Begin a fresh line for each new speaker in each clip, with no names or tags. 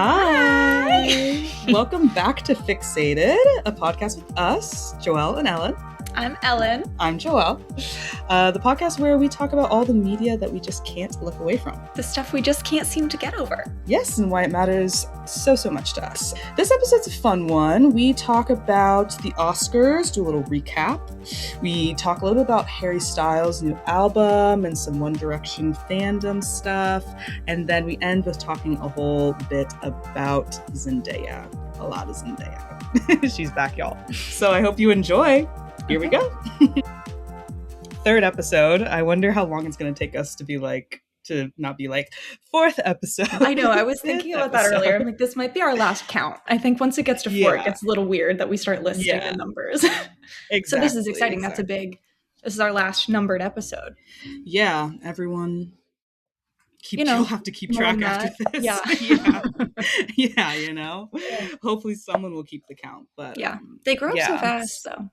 Hi! Welcome back to Fixated, a podcast with us, Joelle and Ellen.
I'm Ellen.
I'm Joelle. The podcast where we talk about all the media that we just can't look away from.
The stuff we just can't seem to get over.
Yes, and why it matters so much to us. This episode's a fun one. We talk about the Oscars, do a little recap. We talk a little bit about Harry Styles' new album and some One Direction fandom stuff. And then we end with talking a whole bit about Zendaya. A lot of Zendaya. She's back, y'all. So I hope you enjoy. Here we go. Third episode. I wonder how long it's going to take us to not be like fourth episode.
I know. I was thinking about that earlier. I'm like, this might be our last count. I think once it gets to 4, it gets a little weird that we start listing the numbers. Exactly. So this is exciting. Exactly. This is our last numbered episode.
Yeah. Everyone you'll have to keep track after this. Yeah. Yeah. Hopefully someone will keep the count. But
they grow up so fast though.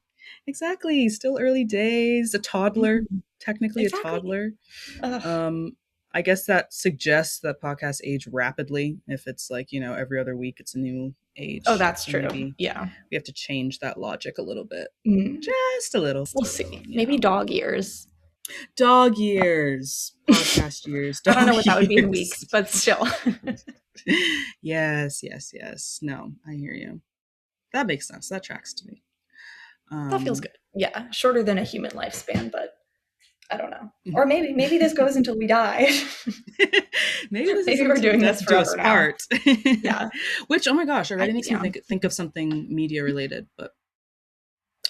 Exactly. Still early days. A toddler, technically a toddler. I guess that suggests that podcasts age rapidly. If it's every other week, it's a new age.
Oh, that's true.
We have to change that logic a little bit. Just a little.
We'll see. Maybe dog years.
Dog years. Podcast years.
I don't know what that would be in weeks, but still.
Yes. No, I hear you. That makes sense. That tracks to me.
That feels good. Yeah. Shorter than a human lifespan, but I don't know. Or maybe this goes until we die. maybe we're doing this forever now. Yeah.
Which, oh my gosh, already makes me think of something media related, but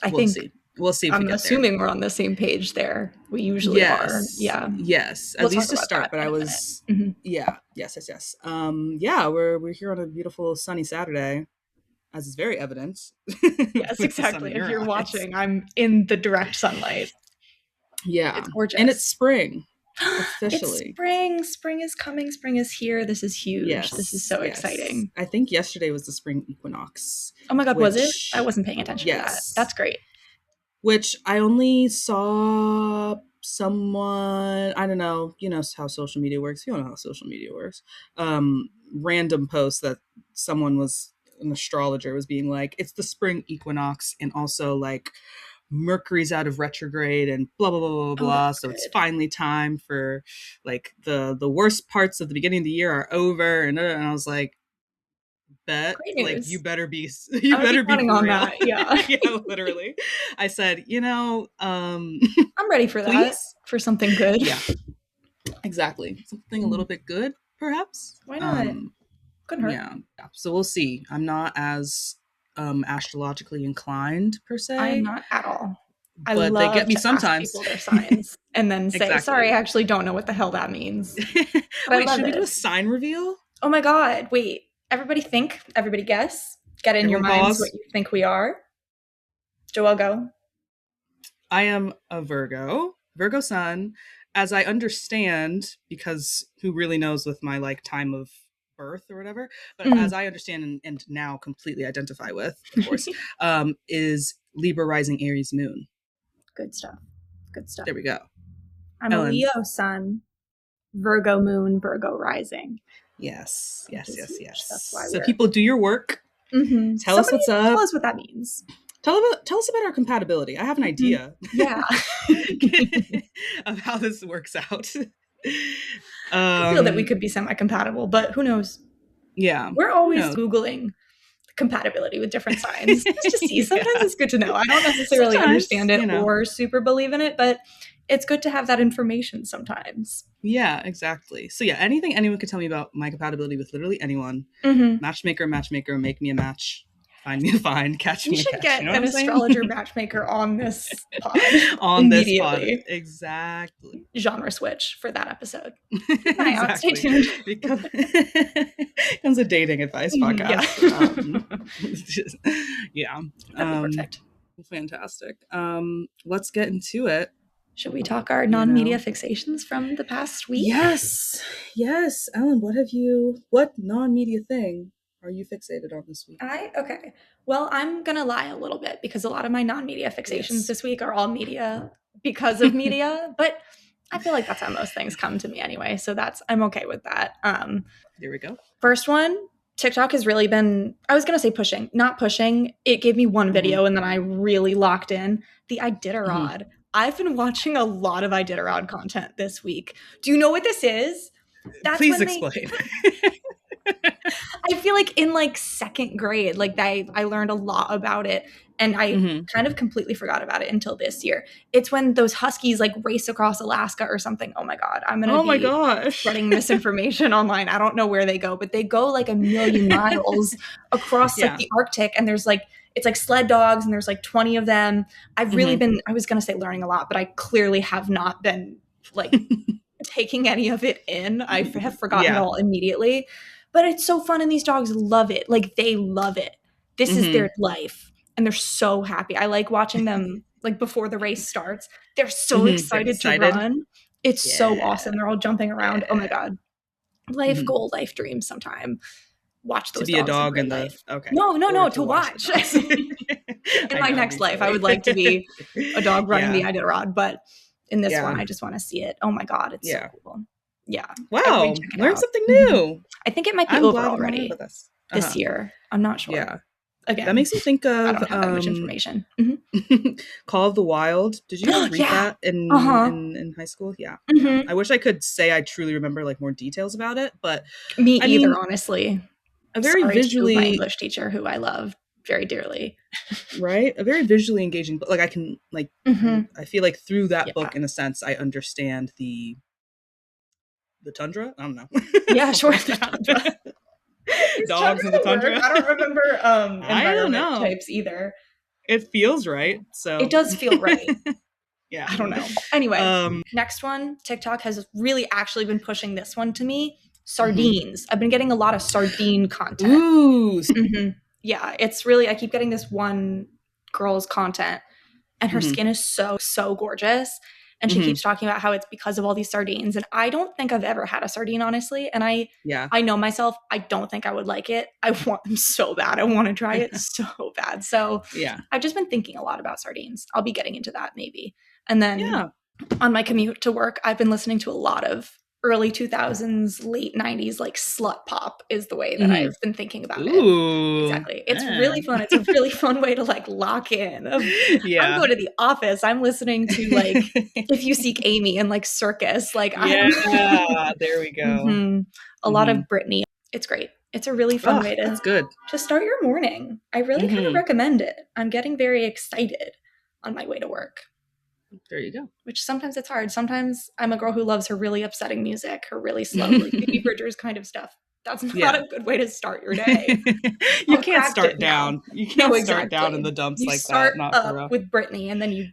we'll see. We'll see if
I'm assuming we're on the same page there. We usually are. Yeah.
Yes. At least to start, but I was Yes. We're here on a beautiful sunny Saturday. As is very evident.
Yes, exactly. If you're watching, I'm in the direct sunlight.
Yeah.
It's gorgeous.
And it's spring. Officially.
It's spring. Spring is coming. Spring is here. This is huge.
Yes,
this is so exciting.
I think yesterday was the spring equinox.
Oh my God, was it? I wasn't paying attention to that. That's great. Which
I only saw someone, I don't know, you know how social media works. You don't know how social media works. Random post that someone was, an astrologer was being like, it's the spring equinox, and also like Mercury's out of retrograde and blah blah blah blah blah. So it's finally time for like the worst parts of the beginning of the year are over, and I was like, bet like you better be running on that. Yeah. Literally. I said, I'm
ready for that. For something good.
Yeah. Exactly. Something a little bit good, perhaps.
Why not? Couldn't hurt.
Yeah. So we'll see. I'm not as astrologically inclined per se.
I'm not at all.
But they get me sometimes.
Ask people their signs and then say, sorry, I actually don't know what the hell that means.
Wait, should we do a sign reveal?
Oh my God. Wait. Everybody guess. Get in your minds what you think we are. Joelle, go.
I am a Virgo sun. As I understand, because who really knows with my time of birth or whatever, but as I understand and now completely identify with, of course, is Libra rising Aries moon.
Good stuff.
There we go.
I'm Ellen. A Leo sun, Virgo moon, Virgo rising.
Yes.
That's why
so people, do your work. Tell us what's up.
Tell us what that means.
Tell us about our compatibility. I have an idea.
Yeah.
of how this works out.
I feel that we could be semi-compatible, but who knows?
Yeah.
We're always Googling compatibility with different signs. Just to see. Sometimes it's good to know. I don't necessarily understand it or super believe in it, but it's good to have that information sometimes.
Yeah, exactly. So yeah, anything anyone could tell me about my compatibility with literally anyone. Matchmaker, make me a match. Find me a find, catch me a catch.
You should get an astrologer matchmaker on this pod.
This pod. Exactly.
Genre switch for that episode. Stay tuned.
Becomes a dating advice podcast. Yeah.
Perfect.
Fantastic. Let's get into it.
Should we talk our non-media fixations from the past week?
Yes. Ellen, what non-media thing are you fixated on this week?
Okay. Well, I'm going to lie a little bit because a lot of my non-media fixations this week are all media because of media, but I feel like that's how most things come to me anyway. So I'm okay with that.
Here we go.
First one, TikTok has really been, I was going to say pushing, not pushing. It gave me one video and then I really locked in. The Iditarod. I've been watching a lot of Iditarod content this week. Do you know what this is?
That's Please explain.
I feel like in like second grade, like I learned a lot about it. And I kind of completely forgot about it until this year. It's when those huskies like race across Alaska or something. Oh my God. I'm going to be spreading misinformation online. I don't know where they go, but they go like a million miles across like the Arctic. And there's like, it's like sled dogs and there's like 20 of them. I've really been, I was going to say learning a lot, but I clearly have not been like taking any of it in. I have forgotten it all immediately. But it's so fun and these dogs love it. Like they love it. This is their life. And they're so happy. I like watching them like before the race starts. They're so excited to run. It's so awesome. They're all jumping around. Oh my God. Life goal, life dream sometime. Watch those dogs. To be a dog in the okay. No, to watch. In my next life, I would like to be a dog running the Iditarod, but in this one, I just want to see it. Oh my God, it's so cool. Yeah.
Wow. Learn something new.
I think it might be over already this year. I'm not sure.
Yeah. Again, that makes me think of
I don't have that much information.
Call of the Wild. Did you guys read that in high school? Yeah. I wish I could say I truly remember like more details about it, but
me either, honestly.
A very visually
my English teacher who I love very dearly.
Right? A very visually engaging book. Like I can like I feel like through that book in a sense I understand the tundra. I don't know.
Yeah, sure. The tundra.
Dogs in the tundra.
I don't remember environment types either.
It feels right. So
it does feel right.
Yeah.
I don't know. Anyway, next one. TikTok has really actually been pushing this one to me. Sardines. I've been getting a lot of sardine content.
Ooh.
Yeah, it's really, I keep getting this one girl's content and her skin is so gorgeous. And she keeps talking about how it's because of all these sardines. And I don't think I've ever had a sardine, honestly. And I know myself, I don't think I would like it. I want them so bad. I want to try it so bad. So I've just been thinking a lot about sardines. I'll be getting into that maybe. And then on my commute to work, I've been listening to a lot of early 2000s, late 90s, like slut pop is the way that I've been thinking about it. Exactly. It's really fun. It's a really fun way to like lock in. I'm going to the office. I'm listening to like If You Seek Amy and like Circus. Like
there we go.
A lot of Britney. It's great. It's a really fun way to start your morning. I really kind of recommend it. I'm getting very excited on my way to work.
There you go.
Which sometimes it's hard. Sometimes I'm a girl who loves her really upsetting music, her really slow, like Phoebe Bridgers kind of stuff. That's not a good way to start your day.
You can't start down. You can't start down in the dumps like that. Not
up with Britney, and then you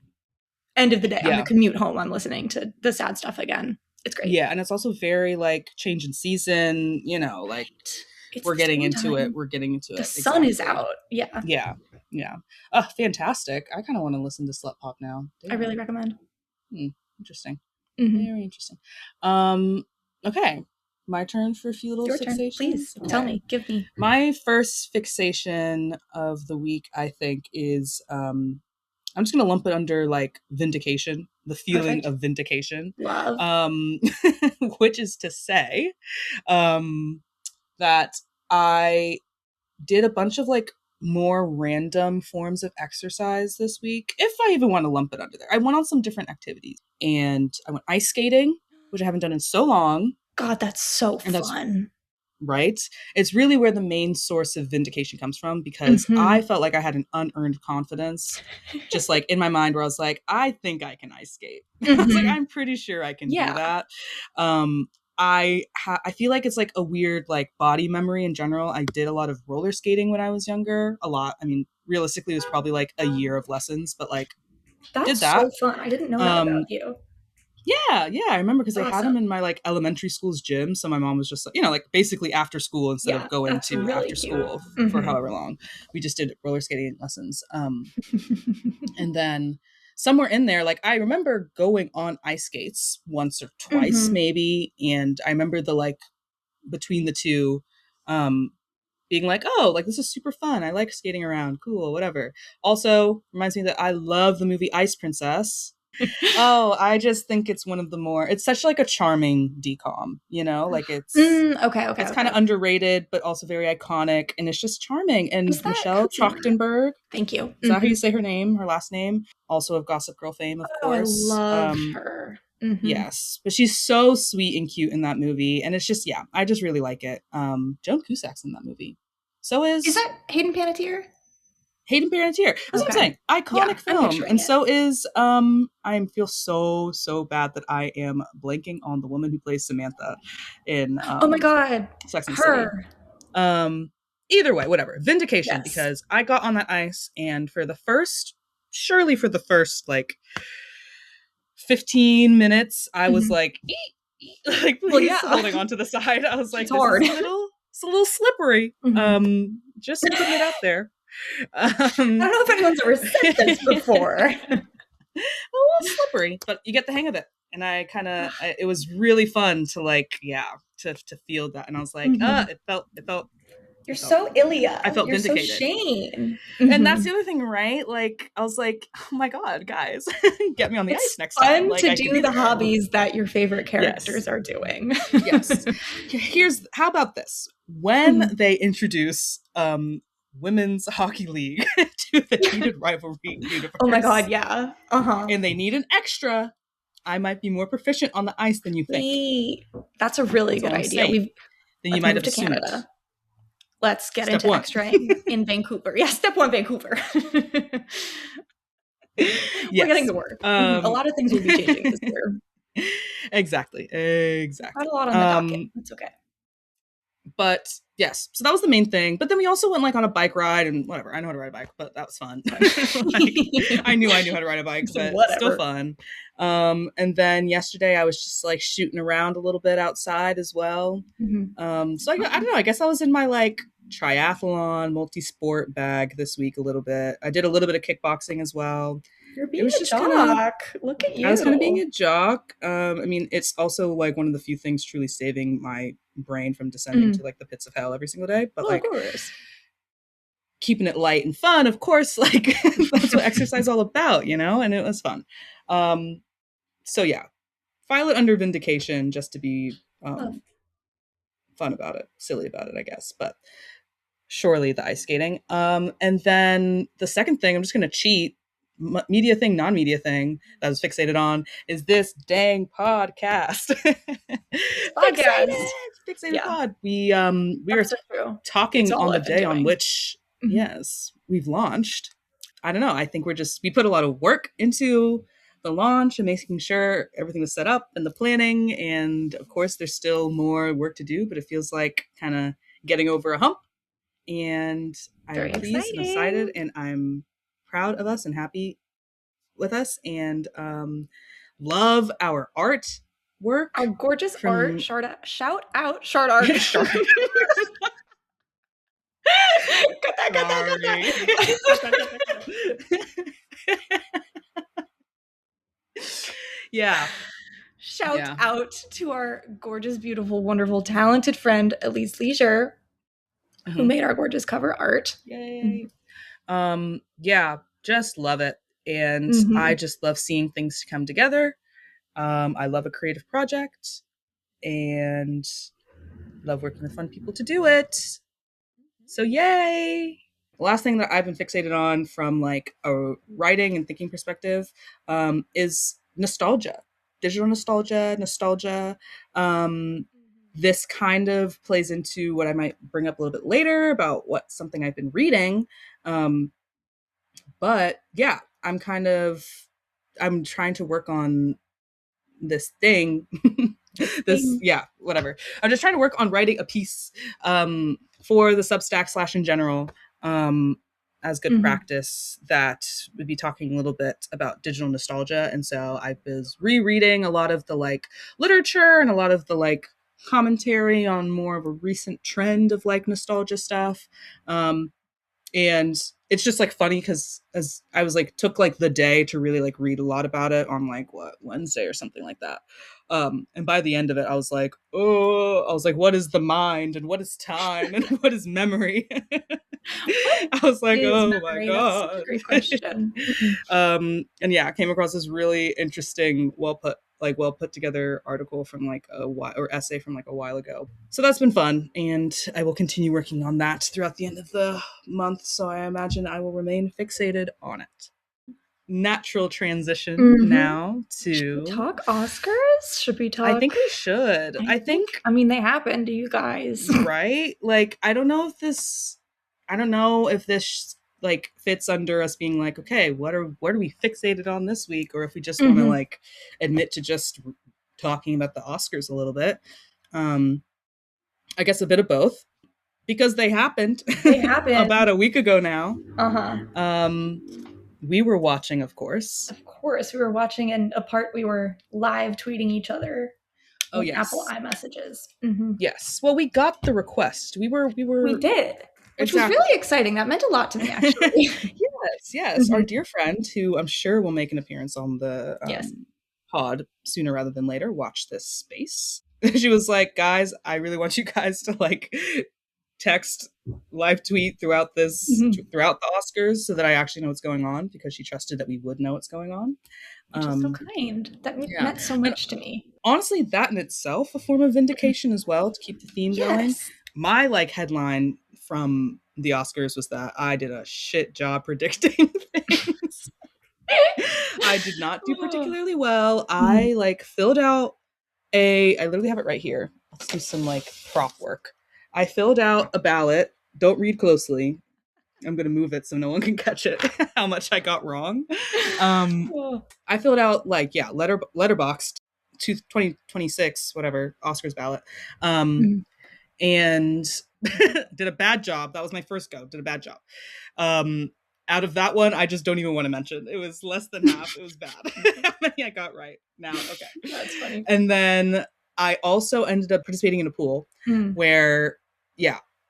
end of the day on the commute home. I'm listening to the sad stuff again. It's great.
Yeah, and it's also very like change in season. You know, like we're getting into it. We're getting into it.
The sun is out. Yeah.
Yeah. Oh, fantastic. I kind of want to listen to Slut Pop now.
I really recommend.
Interesting. Very interesting. Okay. My turn for a few little fixations.
Please tell me. Give me.
My first fixation of the week, I think, is I'm just going to lump it under like vindication, the feeling of vindication.
Love.
Which is to say that I did a bunch of like more random forms of exercise this week, if I even want to lump it under there. I went on some different activities and I went ice skating, which I haven't done in so long.
God, that's so fun.
Right? It's really where the main source of vindication comes from because I felt like I had an unearned confidence just like in my mind where I was like, I think I can ice skate. I was like, I'm pretty sure I can do that. I feel like it's like a weird like body memory in general. I did a lot of roller skating when I was younger. A lot. I mean, realistically, it was probably like a year of lessons, but like
did that. So fun. I didn't know that about you.
Yeah. I remember because they had them in my like elementary school's gym. So my mom was just like, you know, like basically after school instead of going to really after school for however long. We just did roller skating lessons. And then somewhere in there, like I remember going on ice skates once or twice maybe. And I remember the like between the two being like, oh, like this is super fun. I like skating around. Cool, whatever. Also reminds me that I love the movie Ice Princess. Oh, I just think it's one of the more, it's such like a charming decom, you know, like
Okay.
It's kind of underrated, but also very iconic, and it's just charming. And Michelle
Who's in that?
Trachtenberg,
Thank you.
is that how you say her name, her last name? Also of Gossip Girl fame, of
Oh, I
course.
love her.
Yes, but she's so sweet and cute in that movie, and it's just, yeah, I just really like it. Joan Cusack's in that movie. So
Is
is
that Hayden Panettiere?
Hayden Panettiere. That's what I'm saying. Iconic
I'm
film. And
picturing it.
so is I feel so bad that I am blanking on the woman who plays Samantha in
Oh my god.
Sex and the City.
Her.
Either way, whatever. Vindication,
Yes.
because I got on that ice, and for the first like 15 minutes, I was like, like, please, holding onto the side. I was like, this
hard.
is it's a little slippery. Just putting it out there.
I don't know if anyone's ever said this before.
A little slippery, but you get the hang of it. And it was really fun to like, to feel that. And I was like, it felt.
You're so Ilya.
I felt vindicated.
So Shane.
And that's the other thing, right? Like, I was like, oh my God, guys, get me on the ice next time.
Like, to do the hobbies that your favorite characters are doing.
Yes. How about this? When they introduce Women's Hockey League to the heated rivalry universe.
Oh my God, yeah.
And they need an extra, I might be more proficient on the ice than you think.
That's a really good idea.
Then you might have assumed.
Canada. Let's get into extra in Vancouver. Yeah, step 1, Vancouver. We're getting to work. A lot of things will be changing this year.
Exactly.
Not a lot on the docket. That's okay.
But yes, so that was the main thing. But then we also went like on a bike ride and whatever. I know how to ride a bike, but that was fun. Like, I knew how to ride a bike, but still fun. And then yesterday I was just like shooting around a little bit outside as well. So I don't know. I guess I was in my like triathlon, multi-sport bag this week a little bit. I did a little bit of kickboxing as well.
You're being a jock. Look at you.
I was kind of being a jock. I mean, it's also like one of the few things truly saving my brain from descending to like the pits of hell every single day. But like, of course, keeping it light and fun, of course, like that's what exercise is all about, you know? And it was fun. So yeah, file it under vindication just to be fun about it, silly about it, I guess. But surely the ice skating. And then the second thing, I'm just going to cheat. Media thing, non-media thing that I was fixated on is this dang podcast. Fixated pod. We were talking on the day on which yes, we've launched. I don't know. I think we put a lot of work into the launch and making sure everything was set up and the planning. And of course, there's still more work to do, but it feels like kind of getting over a hump. And I'm pleased and excited, and I'm proud of us and happy with us, and love our art work.
Our gorgeous art. Shout out Shard Art. Cut that.
Yeah.
Shout out to our gorgeous, beautiful, wonderful, talented friend, Elise Leisure, who made our gorgeous cover art.
Yay. Yeah, just love it. And I just love seeing things come together. I love a creative project and love working with fun people to do it. So yay. The last thing that I've been fixated on from like a writing and thinking perspective is nostalgia, digital nostalgia. This kind of plays into what I might bring up a little bit later about something I've been reading. But yeah, I'm trying to work on this thing. Whatever. I'm just trying to work on writing a piece for the Substack / in general as good practice that would be talking a little bit about digital nostalgia. And so I was rereading a lot of the like literature and a lot of the like commentary on more of a recent trend of like nostalgia stuff. And it's just like funny because as I was like took like the day to really like read a lot about it on like Wednesday or something like that. And by the end of it, I was like, what is the mind and what is time and what is memory? I was like,
is
oh my
memory? That's such a
God.
great question.
And yeah, I came across this really interesting, well put together article from like a while, or essay from like a while ago. So that's been fun, and I will continue working on that throughout the end of the month. So I imagine I will remain fixated on it. Natural transition now to.
Should we talk Oscars? Should we talk?
I think we should. I think.
I mean, they happened to you guys,
right? Like, I don't know if this like fits under us being like, okay, what are we fixated on this week, or if we just want to like admit to just talking about the Oscars a little bit. I guess a bit of both, because they happened.
They happened
about a week ago now.
Uh-huh.
We were watching, of course.
Of course, we were watching, and apart we were live tweeting each other.
Oh yes,
Apple iMessages.
Yes. Well, we got the request. We
did, which was really exciting. That meant a lot to me, actually.
yes. Our dear friend, who I'm sure will make an appearance on the pod sooner rather than later, watch this space. She was like, guys, I really want you guys to like text, live tweet throughout the Oscars, so that I actually know what's going on, because she trusted that we would know what's going on.
Which is so kind. That meant so much to me.
Honestly, that in itself a form of vindication as well, to keep the theme going. My like headline from the Oscars was that I did a shit job predicting things. I did not do particularly well. I like filled out I literally have it right here. Let's do some like prop work. I filled out a ballot. Don't read closely. I'm going to move it so no one can catch it. How much I got wrong. I filled out like, letterboxed to 2026, whatever, Oscars ballot. And did a bad job. That was my first go. Did a bad job. Out of that one, I just don't even want to mention. It was less than half. It was bad. How many I got right now? Okay.
That's funny.
And then I also ended up participating in a pool where,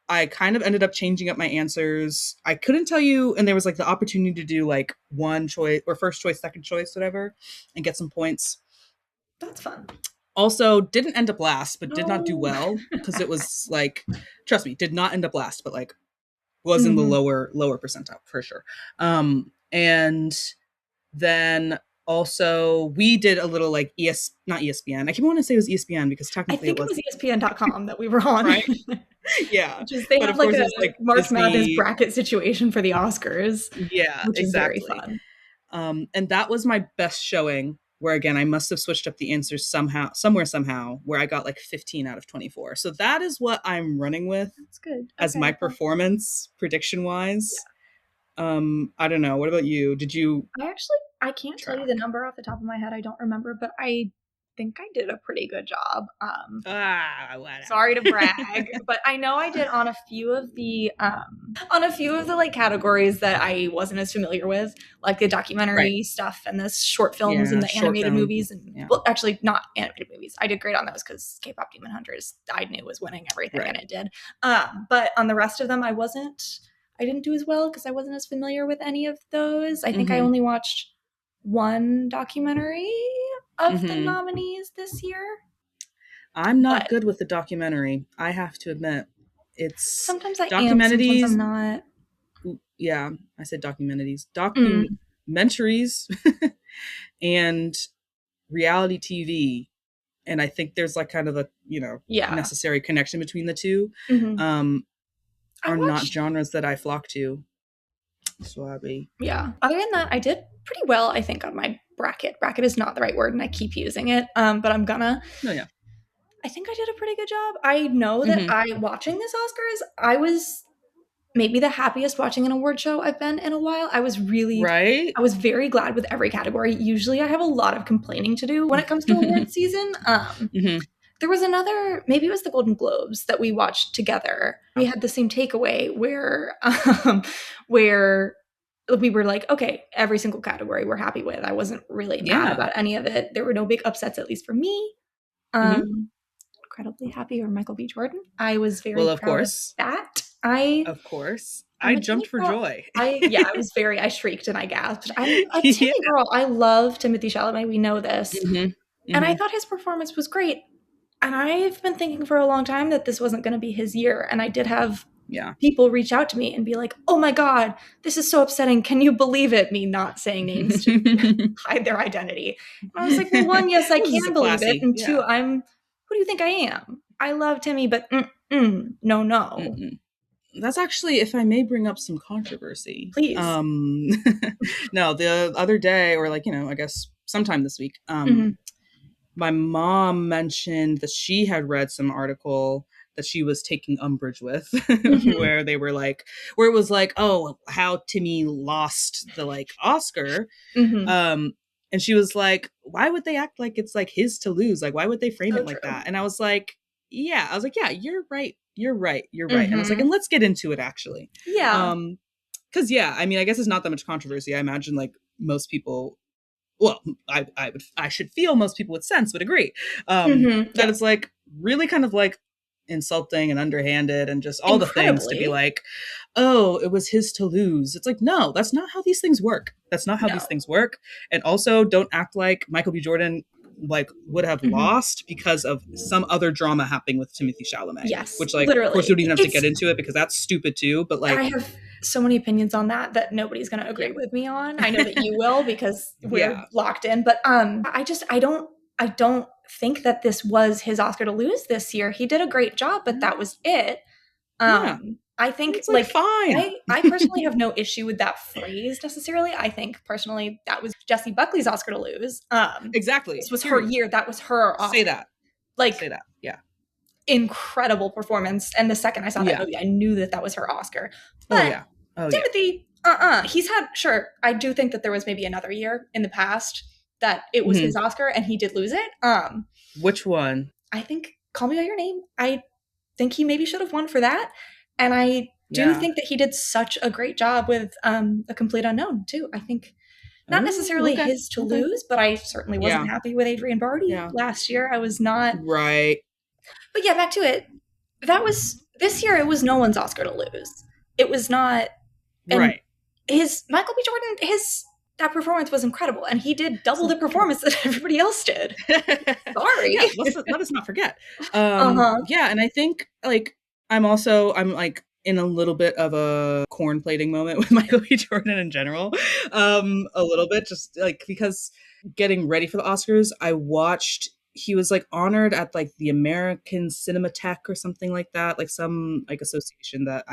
I kind of ended up changing up my answers. I couldn't tell you, and there was like the opportunity to do like one choice or first choice, second choice, whatever, and get some points.
That's fun.
Also, didn't end up last, but did not do well, because it was like, trust me, did not end up last, but like was in the lower percentile for sure. And then also we did a little like not ESPN. I keep wanting to say it was ESPN because technically
it was ESPN.com that we were on.
Right? Yeah.
Which is, they have like a March Madness bracket situation for the Oscars.
Yeah,
which
exactly.
Is very fun.
And that was my best showing, where again, I must have switched up the answers somehow, where I got like 15 out of 24. So that is what I'm running with.
That's good.
As my performance prediction wise. Yeah. I don't know. What about you? Did you?
I can't tell you the number off the top of my head. I don't remember, but I think I did a pretty good job. Sorry to brag, but I know I did on a few of the like categories that I wasn't as familiar with, like the documentary stuff and the short films and the animated movies. And well, actually not animated movies. I did great on those because K-pop Demon Hunters I knew was winning everything, and it did. But on the rest of them, I didn't do as well because I wasn't as familiar with any of those. I think I only watched one documentary of the nominees this year.
I'm not good with the documentary, I have to admit. It's
sometimes I am, sometimes I'm not.
Yeah, I said documentaries. Documentaries and reality TV. And I think there's like kind of a, necessary connection between the two. Are not genres that I flock to. Sorry.
Yeah. Other than that, I did pretty well, I think, on my bracket. Bracket is not the right word, and I keep using it. But I'm gonna.
No, yeah.
I think I did a pretty good job. I know that watching this Oscars, I was maybe the happiest watching an award show I've been in a while. I was really I was very glad with every category. Usually I have a lot of complaining to do when it comes to award season. There was another, maybe it was the Golden Globes that we watched together. We had the same takeaway where we were like, okay, every single category we're happy with. I wasn't really mad about any of it. There were no big upsets, at least for me. Incredibly happy for Michael B. Jordan. I was very proud of that.
Of course. I jumped for joy.
I shrieked and I gasped. I'm a Timmy girl. I love Timothée Chalamet. We know this. And I thought his performance was great. And I've been thinking for a long time that this wasn't going to be his year. And I did have people reach out to me and be like, oh my God, this is so upsetting. Can you believe it? Me not saying names to hide their identity. And I was like, well, one, yes, I can believe it. And two, who do you think I am? I love Timmy, but no.
Mm-mm. That's actually, if I may bring up some controversy.
Please.
No, the other day, or like, I guess sometime this week, my mom mentioned that she had read some article that she was taking umbrage with, where it was like, oh, how Timmy lost the like Oscar. And she was like, why would they act like it's like his to lose? Like, why would they frame it like that? And I was like, yeah, you're right. And I was like, and let's get into it actually.
Yeah.
Cause I mean, I guess it's not that much controversy. I imagine like most people, well, I should feel most people with sense would agree. That it's like really kind of like insulting and underhanded and just all the things to be like, oh, it was his to lose. It's like, no, that's not how these things work. These things work. And also don't act like Michael B. Jordan like would have lost because of some other drama happening with Timothée Chalamet.
Yes.
Which like,
literally.
Of course, we don't even have to get into it because that's stupid too. But like,
I have so many opinions on that nobody's going to agree with me on. I know that you will because we're locked in. But I don't think that this was his Oscar to lose this year. He did a great job, but that was it. I think it's like fine. I personally have no issue with that phrase necessarily. I think personally that was Jessie Buckley's Oscar to lose.
Exactly.
This was her year. That was her Oscar. Say that. Yeah. Incredible performance. And the second I saw that movie, I knew that was her Oscar. But Timothy, he's had, sure, I do think that there was maybe another year in the past that it was his Oscar and he did lose it.
Which one?
I think Call Me By Your Name. I think he maybe should have won for that. And I do think that he did such a great job with A Complete Unknown too. I think not necessarily his to lose, but I certainly wasn't happy with Adrian Brody last year. I was not.
Right.
But back to it. This year, it was no one's Oscar to lose. It was not. Right. His Michael B. Jordan, that performance was incredible. And he did double the performance that everybody else did. Sorry.
Let us not forget. Yeah. And I think like, I'm like in a little bit of a corn plating moment with Michael B. Jordan in general. A little bit just like, because getting ready for the Oscars, I watched, he was like honored at like the American Cinematheque or something like that, like some like association that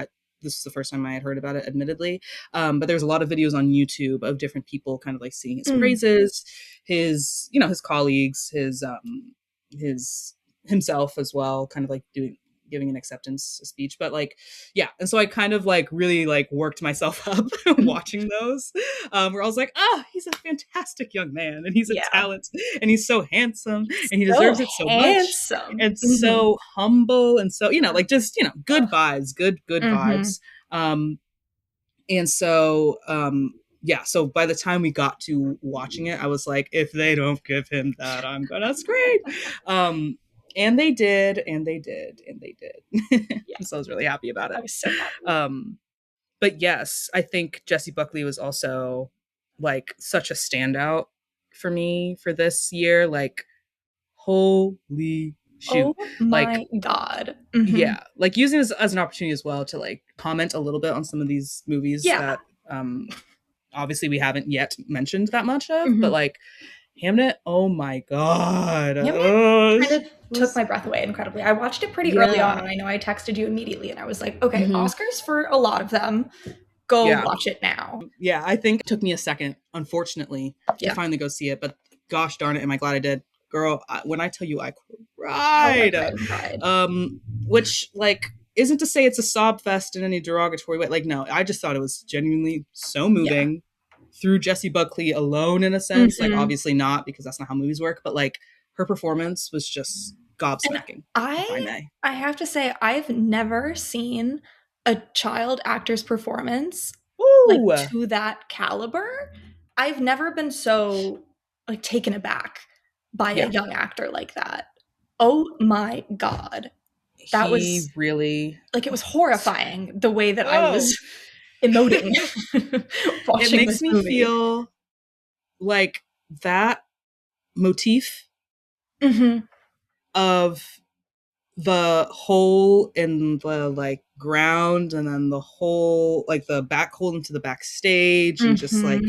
this is the first time I had heard about it, admittedly. But there's a lot of videos on YouTube of different people kind of like seeing his praises, his colleagues, himself as well, kind of like giving an acceptance speech. But like, and so I kind of like really like worked myself up watching those, where I was like, he's a fantastic young man and he's a talent and he's so handsome and he deserves it so much and so humble and so, like just, good vibes, good vibes. And so, so by the time we got to watching it, I was like, if they don't give him that, I'm gonna scream. And they did. So I was really happy about it.
I was so happy.
But yes, I think Jessie Buckley was also like such a standout for me for this year. Like, holy shoot.
Oh my God.
Yeah. Like using this as an opportunity as well to like comment a little bit on some of these movies that obviously we haven't yet mentioned that much of, but like Hamnet, oh my God.
Hamnet kind of took my breath away incredibly. I watched it pretty early on, and I know I texted you immediately, and I was like, okay, Oscars for a lot of them. Go watch it now.
Yeah, I think it took me a second, unfortunately, to finally go see it, but gosh darn it, am I glad I did. Girl, when I tell you I cried. Which, like, isn't to say it's a sob fest in any derogatory way. Like, no, I just thought it was genuinely so moving. Yeah. Through Jessie Buckley alone, in a sense, like obviously not because that's not how movies work, but like her performance was just gobsmacking.
I have to say, I've never seen a child actor's performance like to that caliber. I've never been so like taken aback by a young actor like that. Oh my God, that was really like it was horrifying the way that I was emoting.
It makes me feel like that motif of the hole in the like ground, and then the hole, like the back hole into the backstage, and just like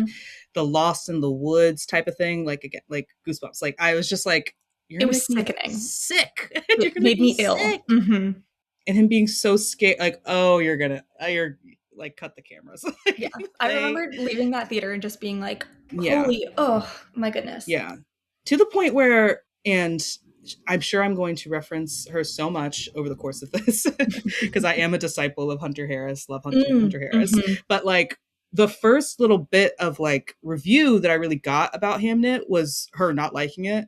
the Lost in the Woods type of thing. Like, again, like goosebumps. Like, I was just like, you're
It
gonna
was
make me
sickening.
sick. You're
It
gonna make
made
me
me ill.
sick. And him being so scared, like, oh, you're like, cut the cameras.
Yeah. I remember leaving that theater and just being like,
Yeah.
holy, oh my goodness.
Yeah. To the point where, and I'm sure I'm going to reference her so much over the course of this, because I am a disciple of Hunter Harris, love Hunter Harris. But like, the first little bit of like review that I really got about Hamnet was her not liking it.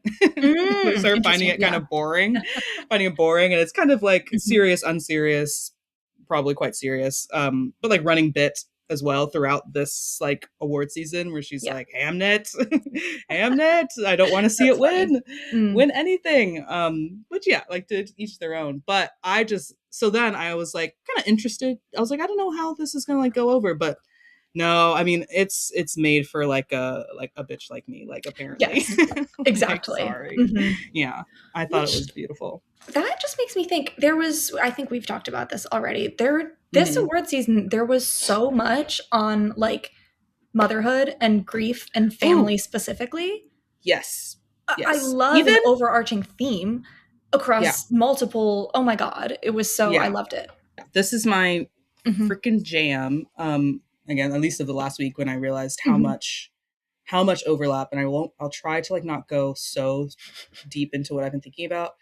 Was her finding it kind of boring, and it's kind of like serious, unserious, probably quite serious, but like running bit as well throughout this like award season, where she's like, Hamnet, Hamnet, I don't want to see it win anything. But yeah, like, to each their own. But I just, so then I was like kind of interested. I was like, I don't know how this is gonna like go over, but no, I mean, it's made for like a bitch like me, like, apparently.
Yes, exactly.
Like, sorry. Yeah, I thought it was beautiful.
That just makes me think, there was, I think we've talked about this already. This award season, there was so much on like motherhood and grief and family specifically.
Yes.
I love an overarching theme across multiple. Oh my God. It was so, I loved it.
This is my freaking jam. Again, at least of the last week, when I realized how much overlap, and I'll try to like not go so deep into what I've been thinking about.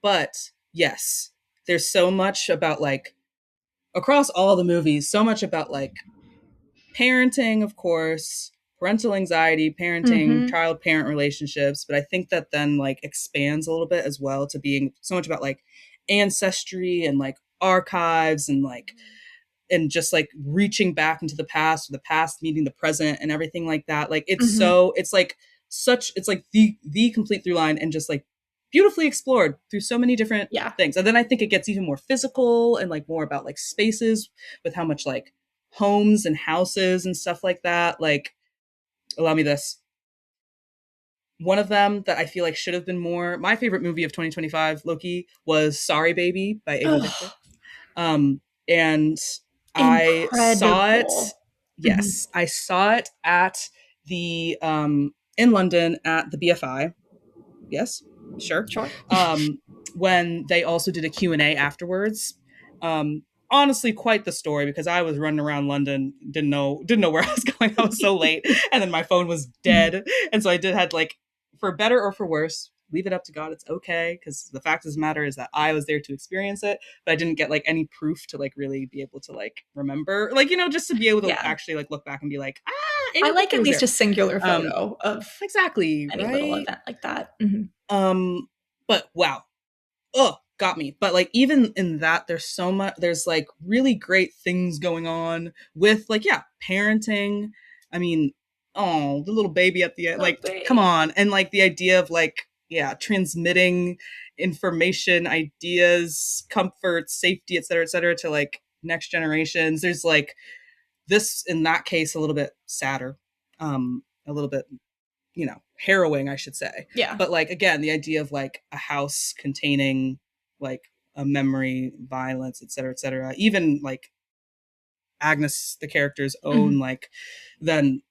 But yes, there's so much about like, across all the movies, so much about like parenting, of course, parental anxiety, parenting, child parent relationships. But I think that then like expands a little bit as well to being so much about like ancestry and like archives, and like, and just like reaching back into the past, or the past meeting the present, and everything like that. Like, it's so, it's like it's like the complete through line, and just like beautifully explored through so many different things. And then I think it gets even more physical, and like more about like spaces, with how much like homes and houses and stuff like that. Like, allow me this. One of them that I feel like should have been more, my favorite movie of 2025, Loki, was Sorry Baby by Ava Victor. And I saw it. Yes, I saw it at the in London at the BFI. Yes, sure. When they also did a Q&A afterwards. Honestly, quite the story, because I was running around London, didn't know where I was going. I was so late, and then my phone was dead, and so I had like, for better or for worse, leave it up to God. It's okay, because the fact of the matter is that I was there to experience it, but I didn't get like any proof to like really be able to like remember, like, you know, just to be able to actually like look back and be like,
I like at least a singular photo of
exactly
any little event like that.
But wow, got me. But like, even in that, there's like really great things going on with like, parenting. I mean, the little baby at the end, like, come on. And like the idea of like, transmitting information, ideas, comfort, safety, et cetera, to like next generations. There's like this, in that case, a little bit sadder, a little bit, harrowing, I should say.
Yeah.
But like, again, the idea of like a house containing like a memory, violence, et cetera, even like Agnes, the character's own, like, then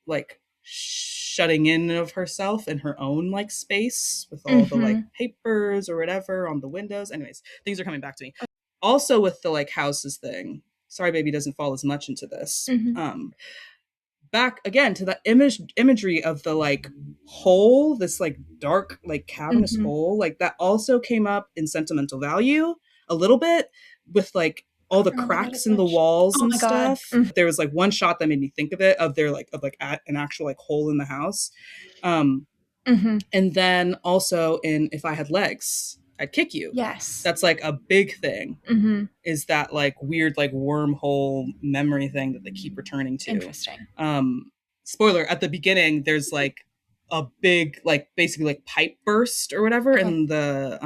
like shutting in of herself in her own like space, with all the like papers or whatever on the windows. Anyways, things are coming back to me. Also, with the like houses thing, Sorry Baby doesn't fall as much into this. Back again to the imagery of the like hole, this like dark, like cavernous hole, like that also came up in Sentimental Value a little bit, with like all the cracks in the walls and stuff. There was like one shot that made me think of it, of their like, of like an actual like hole in the house. And then also in If I Had Legs, I'd Kick You.
Yes.
That's like a big thing, is that like weird like wormhole memory thing that they keep returning to.
Interesting.
Spoiler, at the beginning, there's like a big, like basically like pipe burst or whatever in the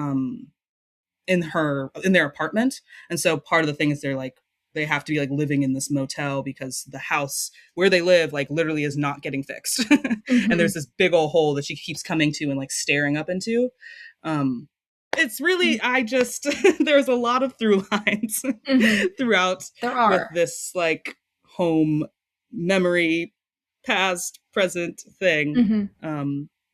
in their apartment. And so part of the thing is they have to be like living in this motel, because the house where they live like literally is not getting fixed. And there's this big old hole that she keeps coming to and like staring up into. it's really, I just, there's a lot of through lines throughout
there are
with this like home memory, past, present thing.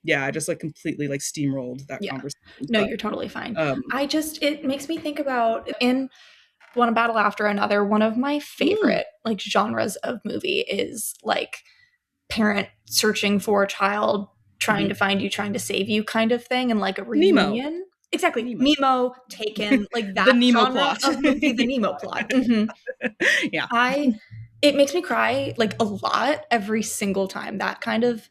Yeah, I just like completely like steamrolled that conversation.
No, you're totally fine. It makes me think about in One Battle After Another, one of my favorite like genres of movie is like parent searching for a child, trying to find you, trying to save you kind of thing, and like a reunion.
Nemo.
Exactly. Nemo, Taken, like that
the Nemo
genre
plot.
of movie, the Nemo plot.
Yeah.
It makes me cry like a lot every single time. That kind of,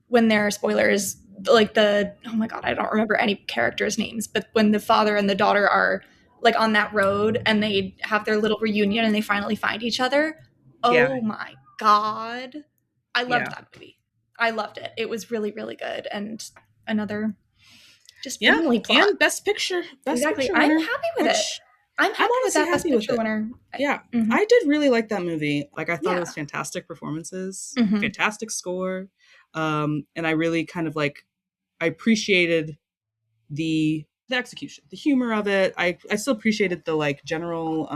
when there are spoilers, like oh my God, I don't remember any characters' names, but when the father and the daughter are like on that road and they have their little reunion and they finally find each other. Oh my God. I loved that movie. I loved it. It was really, really good. And another just family plot.
And Best Picture.
Exactly.
Picture
I'm
winner,
happy with it. I'm happy with that Best Picture winner.
Yeah. I did really like that movie. Like, I thought it was fantastic performances, fantastic score. And I really kind of like, I appreciated the execution, the humor of it. I still appreciated the like general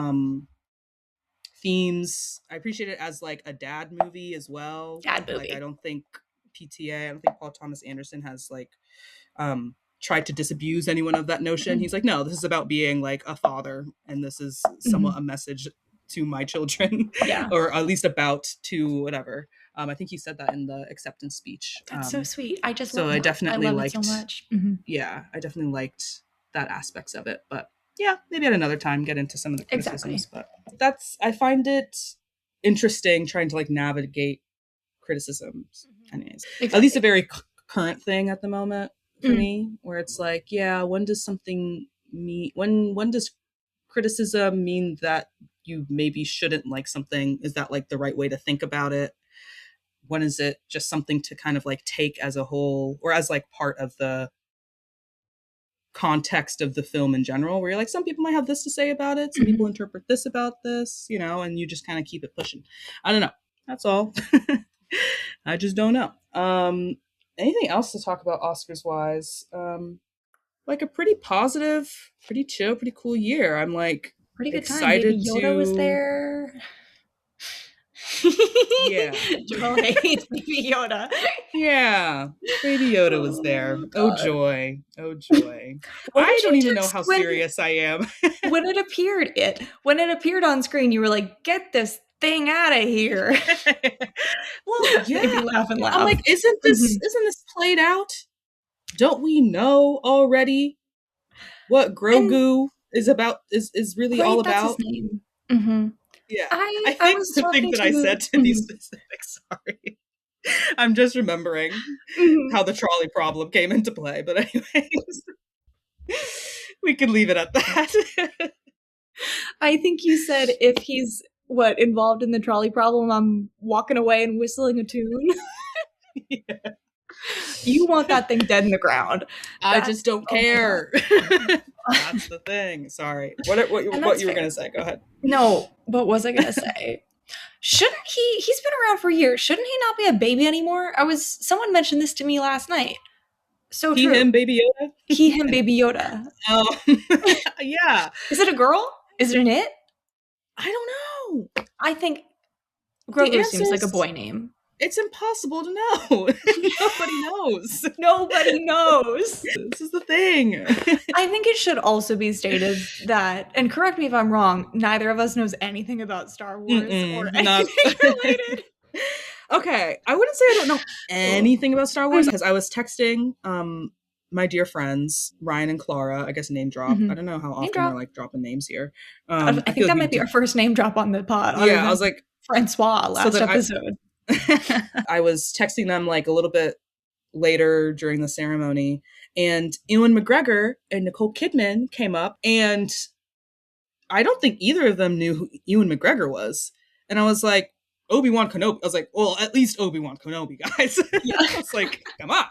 themes. I appreciate it as like a dad movie as well. Like, I don't think Paul Thomas Anderson has like tried to disabuse anyone of that notion. He's like, no, this is about being like a father, and this is somewhat a message to my children, or at least about to whatever. I think he said that in the acceptance speech.
That's so sweet. I just
so I definitely liked
it so much.
Yeah, I definitely liked that aspects of it. But yeah, maybe at another time get into some of the criticisms. But I find it interesting trying to like navigate criticisms. Anyways, at least a very current thing at the moment for me, where it's like, yeah, when does something mean? When does criticism mean that you maybe shouldn't like something? Is that like the right way to think about it? When is it just something to kind of like take as a whole, or as like part of the context of the film in general, where you're like, some people might have this to say about it, some people interpret this about this, you know, and you just kind of keep it pushing. I don't know. That's all. I just don't know. Anything else to talk about Oscars wise? Like a pretty positive, pretty chill, pretty cool year. I'm like
pretty good
excited
time. Baby Yoda was there.
Yeah.
Joelle hates Baby Yoda.
Yeah. Baby Yoda was there. Oh joy. Oh joy. I don't even know how serious I am.
When it appeared on screen, you were like, get this thing out of here.
Well, yeah. Maybe laugh and laugh. I'm like, isn't this played out? Don't we know already what Grogu is about? Is really all about?
That's his name.
Yeah, I think the thing that I said to be specific. Sorry, I'm just remembering how the trolley problem came into play. But anyways, we can leave it at that.
I think you said if he's involved in the trolley problem, I'm walking away and whistling a tune.
Yeah.
You want that thing dead in the ground.
I just don't care. That's the thing. Sorry. What you were going to say? Go ahead.
No, what was I going to say? Shouldn't he's been around for years. Shouldn't he not be a baby anymore? Someone mentioned this to me last night. So
he,
true.
him, Baby Yoda?
He, him, Baby Yoda.
Yeah.
Is it a girl? Is it an it?
I don't know.
I think Grogu seems like a boy name.
It's impossible to know. Nobody knows.
Nobody knows.
This is the thing.
I think it should also be stated that, and correct me if I'm wrong, neither of us knows anything about Star Wars or anything related.
Okay, I wouldn't say I don't know anything about Star Wars, because I was texting my dear friends, Ryan and Clara, I guess name drop. I don't know how often we're like dropping names here.
I think that might be our first name drop on the pod.
Yeah, I was like,
Francois last episode.
I was texting them like a little bit later during the ceremony, and Ewan McGregor and Nicole Kidman came up, and I don't think either of them knew who Ewan McGregor was. And I was like, Obi-Wan Kenobi. I was like, well, at least Obi-Wan Kenobi, guys. Yeah. I was like, come on.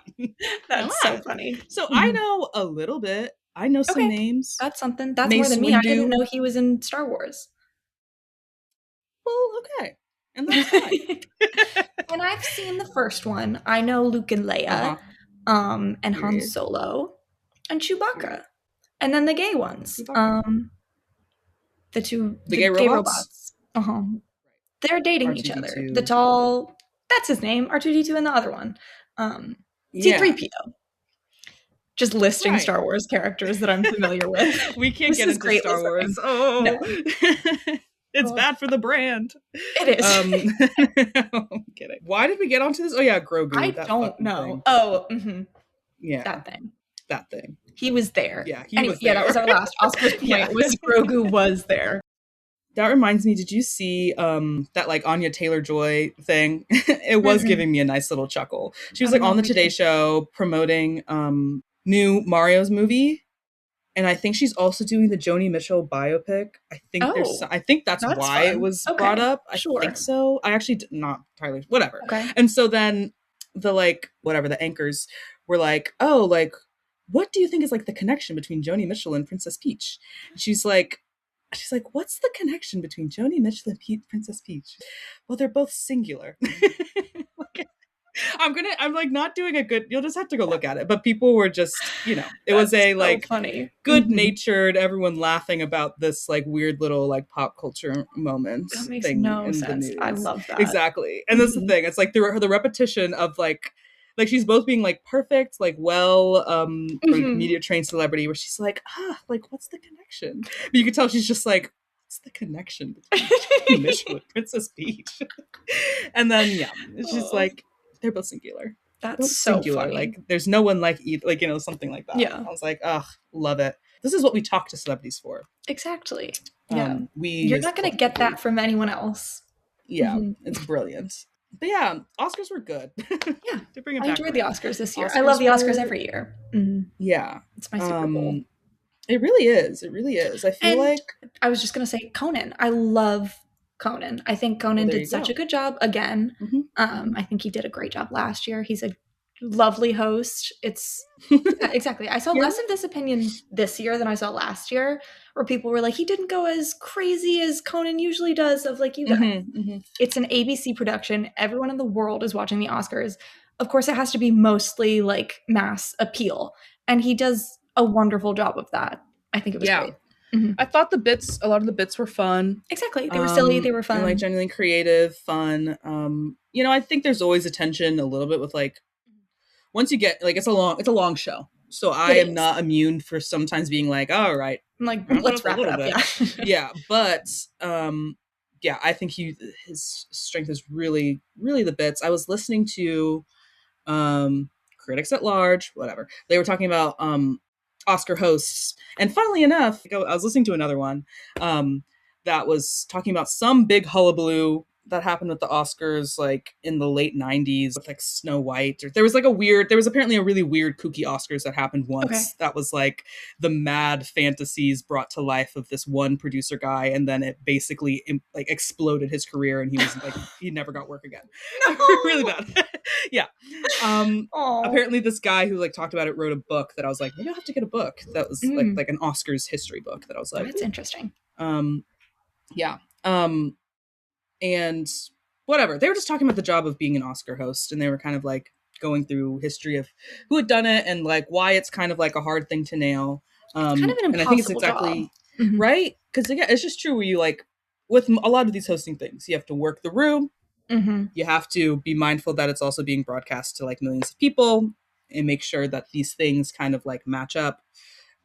That's so funny.
So I know a little bit. I know some names.
That's something. That's Mace more than me. Windu. I didn't know he was in Star Wars.
Well, okay. And that's fine.
And I've seen the first one. I know Luke and Leia, and Han Solo, and Chewbacca. And then the gay ones. The gay robots. They're dating
R2D2.
each other. The tall, that's his name, R2D2, and the other one. C-3PO. Just listing Star Wars characters that I'm familiar with.
We can't get into great Star Wars. Oh, no. It's bad for the brand.
It is.
I'm kidding. Why did we get onto this? Oh yeah, Grogu.
I don't know. Oh,
yeah,
that thing. He was there.
Yeah, he was there.
Yeah, that was our last Oscar point. Was Grogu was there.
That reminds me, did you see that like Anya Taylor-Joy thing? It was giving me a nice little chuckle. She was like on the Today Show promoting new Mario's movie. And I think she's also doing the Joni Mitchell biopic. I think that's why fun. It was brought up. I think so. I actually not entirely whatever.
Okay.
And so then the anchors were like, "Oh, like what do you think is like the connection between Joni Mitchell and Princess Peach?" And she's like, what's the connection between Joni Mitchell and Princess Peach? Well, they're both singular. I'm like not doing a good, you'll just have to go look at it. But people were just, it was a like
funny,
good-natured, everyone laughing about this like weird little like pop culture moment.
That makes no sense. I love that.
Exactly. And that's the thing. It's like the repetition of like she's both being like perfect, like well, like media trained celebrity, where she's like, like what's the connection? But you can tell she's just like, what's the connection between Mitchell and Princess Peach? And then it's just like they're both singular.
That's both so singular. Funny.
Like there's no one like either, like something like that.
Yeah.
I was like, love it. This is what we talk to celebrities for.
Exactly. Yeah. You're not gonna get that from anyone else.
Yeah, it's brilliant. But yeah, Oscars were good.
Yeah,
to bring it
I
back
enjoyed the Oscars this year. I love the Oscars every year.
Yeah,
it's my Super Bowl.
It really is. It really is. I feel like
I was just gonna say Conan. I love Conan. I think Conan did such a good job again. I think he did a great job last year. He's a lovely host. It's exactly. I saw less of this opinion this year than I saw last year, where people were like, he didn't go as crazy as Conan usually does. Of like, you guys, it's an ABC production. Everyone in the world is watching the Oscars. Of course, it has to be mostly like mass appeal, and he does a wonderful job of that. I think it was great.
I thought a lot of the bits were fun.
Exactly. They were silly. They were fun.
And like genuinely creative, fun. I think there's always a tension a little bit with like, once you get, like, it's a long show. So I am not immune for sometimes being like, all right.
I'm like, let's wrap it up. Yeah.
Yeah. But, I think his strength is really, really the bits. I was listening to, critics at large, whatever. They were talking about, Oscar hosts. And funnily enough, I was listening to another one that was talking about some big hullabaloo that happened with the Oscars like in the late 90s with like Snow White. There was apparently a really weird kooky Oscars that happened once that was like the mad fantasies brought to life of this one producer guy, and then it basically like exploded his career and he was like he never got work again. No! Really bad. Yeah. Apparently this guy who like talked about it wrote a book that I was like, maybe I'll have to get a book that was like an Oscars history book that I was like,
that's interesting.
Yeah. And whatever, they were just talking about the job of being an Oscar host, and they were kind of like going through history of who had done it and like why it's kind of like a hard thing to nail.
It's kind of an impossible
and I think it's exactly
job.
Right, because it's just true where you like with a lot of these hosting things, you have to work the room. You have to be mindful that it's also being broadcast to like millions of people and make sure that these things kind of like match up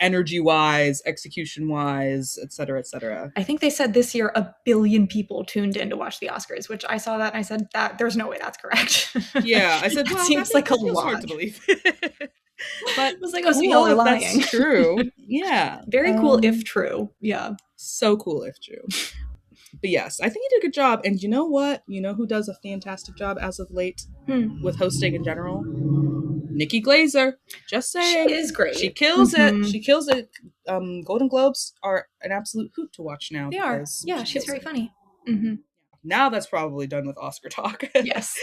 energy-wise, execution-wise, et cetera, et cetera.
I think they said this year 1 billion people tuned in to watch the Oscars, which I saw that and I said that there's no way that's correct.
Yeah, I said,
that seems like a lot.
Hard to believe.
But it was like, so y'all are lying.
That's true. Yeah.
Very cool if true. Yeah.
So cool if true. But yes, I think he did a good job. And you know what? You know who does a fantastic job as of late with hosting in general? Nikki Glaser. Just saying.
She is great.
She kills it. She kills it. Golden Globes are an absolute hoot to watch now.
They are. Yeah, she's very funny.
Now that's probably done with Oscar talk.
Yes.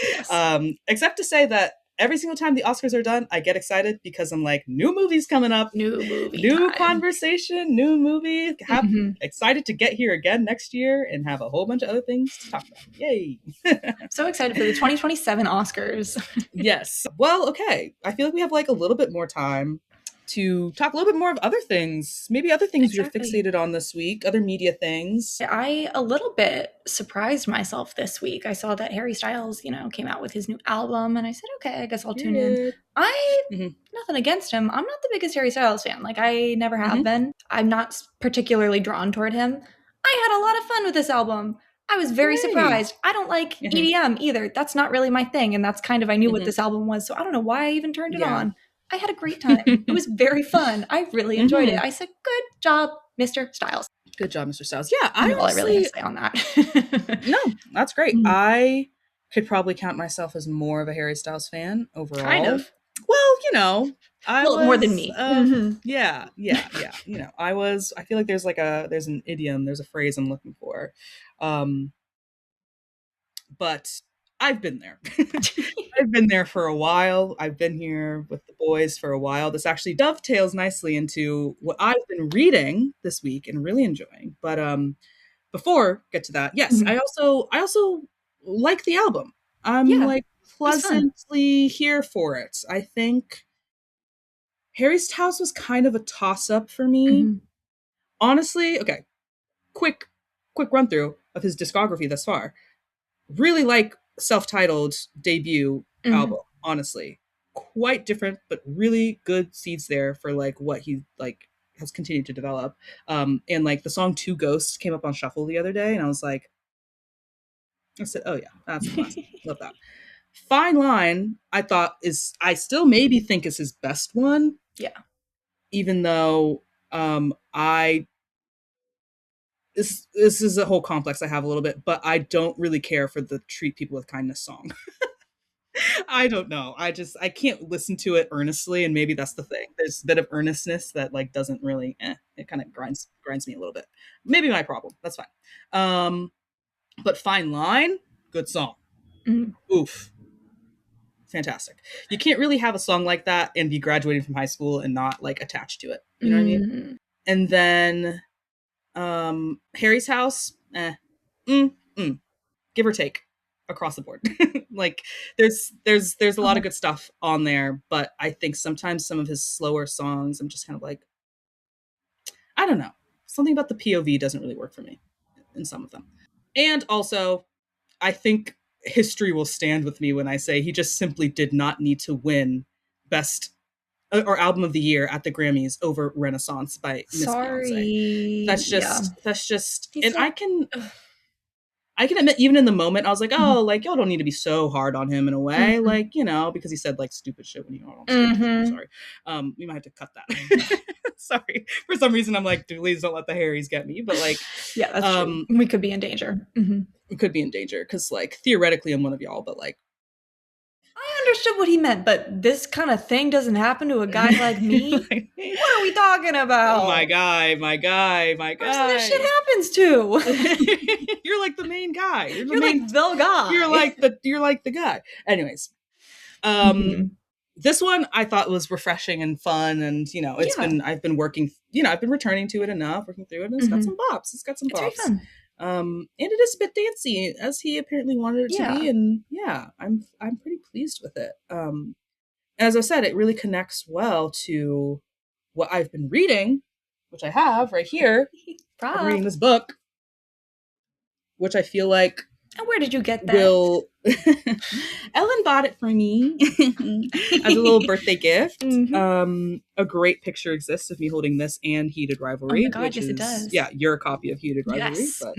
Except to say that every single time the Oscars are done, I get excited because I'm like, new movies coming up. New conversation, new movie. Excited to get here again next year and have a whole bunch of other things to talk about. Yay.
I'm so excited for the 2027 Oscars.
Yes. Well, okay. I feel like we have like a little bit more time to talk a little bit more of other things, maybe other things you're fixated on this week, other media things.
I a little bit surprised myself this week. I saw that Harry Styles, came out with his new album, and I said, okay, I guess I'll tune in. Nothing against him. I'm not the biggest Harry Styles fan. Like, I never have been. I'm not particularly drawn toward him. I had a lot of fun with this album. I was very surprised. I don't like EDM either. That's not really my thing, and that's kind of, I knew what this album was, so I don't know why I even turned it on. I had a great time. It was very fun. I really enjoyed it. I said, good job, Mr. Styles.
Good job, Mr. Styles. Yeah,
I really have to say on that.
No, that's great. I could probably count myself as more of a Harry Styles fan overall.
Kind of.
Well, I was
more than me.
Yeah. I feel like there's an idiom, there's a phrase I'm looking for. But I've been there. I've been there for a while. I've been here with the boys for a while. This actually dovetails nicely into what I've been reading this week and really enjoying. But before get to that, yes, I also like the album. I'm pleasantly here for it. I think Harry Styles was kind of a toss-up for me. Honestly, okay. Quick run through of his discography thus far. Really like self-titled debut album, honestly. Quite different, but really good seeds there for like what he like has continued to develop. And like the song Two Ghosts came up on shuffle the other day, and I said, oh yeah, that's classic. Love that. Fine Line, I still maybe think is his best one.
Yeah.
Even though this is a whole complex I have a little bit, but I don't really care for the Treat People with Kindness song. I don't know. I can't listen to it earnestly, and maybe that's the thing. There's a bit of earnestness that like doesn't really, it kind of grinds me a little bit. Maybe my problem. That's fine. But Fine Line, good song. Oof. Fantastic. You can't really have a song like that and be graduating from high school and not like attached to it. You know what I mean? And then Harry's House, give or take across the board. Like there's a lot of good stuff on there, but I think sometimes some of his slower songs, I'm just kind of like, I don't know. Something about the POV doesn't really work for me in some of them. And also, I think history will stand with me when I say he just simply did not need to win Best or Album of the Year at the Grammys over Renaissance by Miss Beyonce. That's just, and I can admit, even in the moment, I was like, oh, like, y'all don't need to be so hard on him in a way. Like, because he said like stupid shit when he got on stage. Sorry. We might have to cut that. Sorry. For some reason, I'm like, please don't let the Harrys get me. But like,
yeah, that's true. We could be in danger.
We could be in danger because like, theoretically, I'm one of y'all, but like,
I understood what he meant, but this kind of thing doesn't happen to a guy like me. What are we talking about?
My guy.
Person this shit happens to.
You're like the main guy.
You're like the guy.
You're like the guy. Anyways, this one I thought was refreshing and fun, and I've been working. I've been returning to it enough, working through it, and it's got some bops. It's very fun. And it is a bit dancey, as he apparently wanted it to be, and I'm pretty pleased with it. As I said, it really connects well to what I've been reading, which I have right here. I'm reading this book, which I feel like.
And where did you get that?
Ellen bought it for me as a little birthday gift. A great picture exists of me holding this and Heated Rivalry.
Oh my God, yes, it does.
Yeah, your copy of Heated Rivalry.
Yes.
But,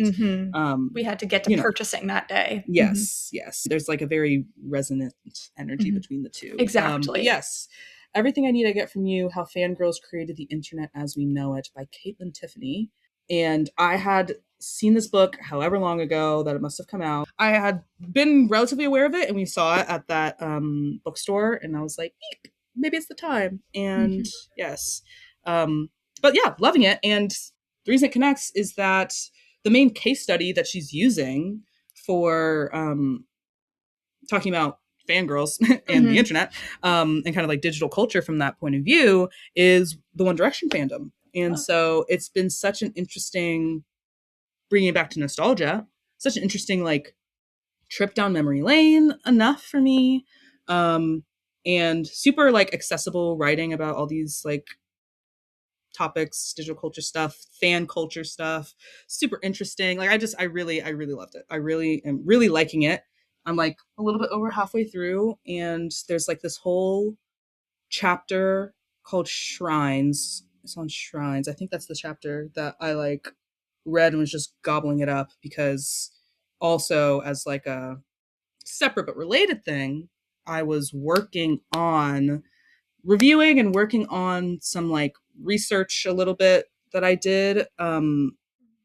we had to get to purchasing that day.
Yes. There's like a very resonant energy between the two.
Exactly.
Yes. Everything I Need I Get From You, How Fangirls Created the Internet as We Know It by Caitlin Tiffany. And I had seen this book however long ago that it must have come out. I had been relatively aware of it, and we saw it at that bookstore, and I was like, eek, maybe it's the time. And yes. But yeah, loving it. And the reason it connects is that the main case study that she's using for talking about fangirls and the internet and kind of like digital culture from that point of view is the One Direction fandom. And so it's been such an interesting, bringing it back to nostalgia, such an interesting like trip down memory lane enough for me. And super like accessible writing about all these like topics, digital culture stuff, fan culture stuff. Super interesting. Like I really loved it. I really am really liking it. I'm like a little bit over halfway through, and there's like this whole chapter called Shrines. It's on Shrines. I think that's the chapter that I like read and was just gobbling it up, because also as like a separate but related thing, I was working on reviewing and working on some like research a little bit that I did in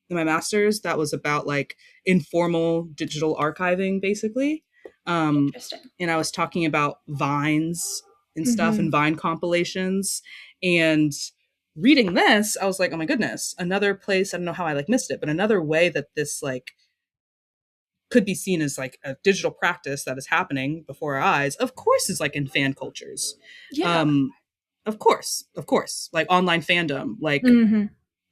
my master's that was about like informal digital archiving, basically.
Interesting.
And I was talking about vines and stuff and Vine compilations. And reading this, I was like, oh my goodness, another place, I don't know how I like missed it, but another way that this like could be seen as like a digital practice that is happening before our eyes, of course, is like in fan cultures.
Yeah.
Of course, like online fandom, like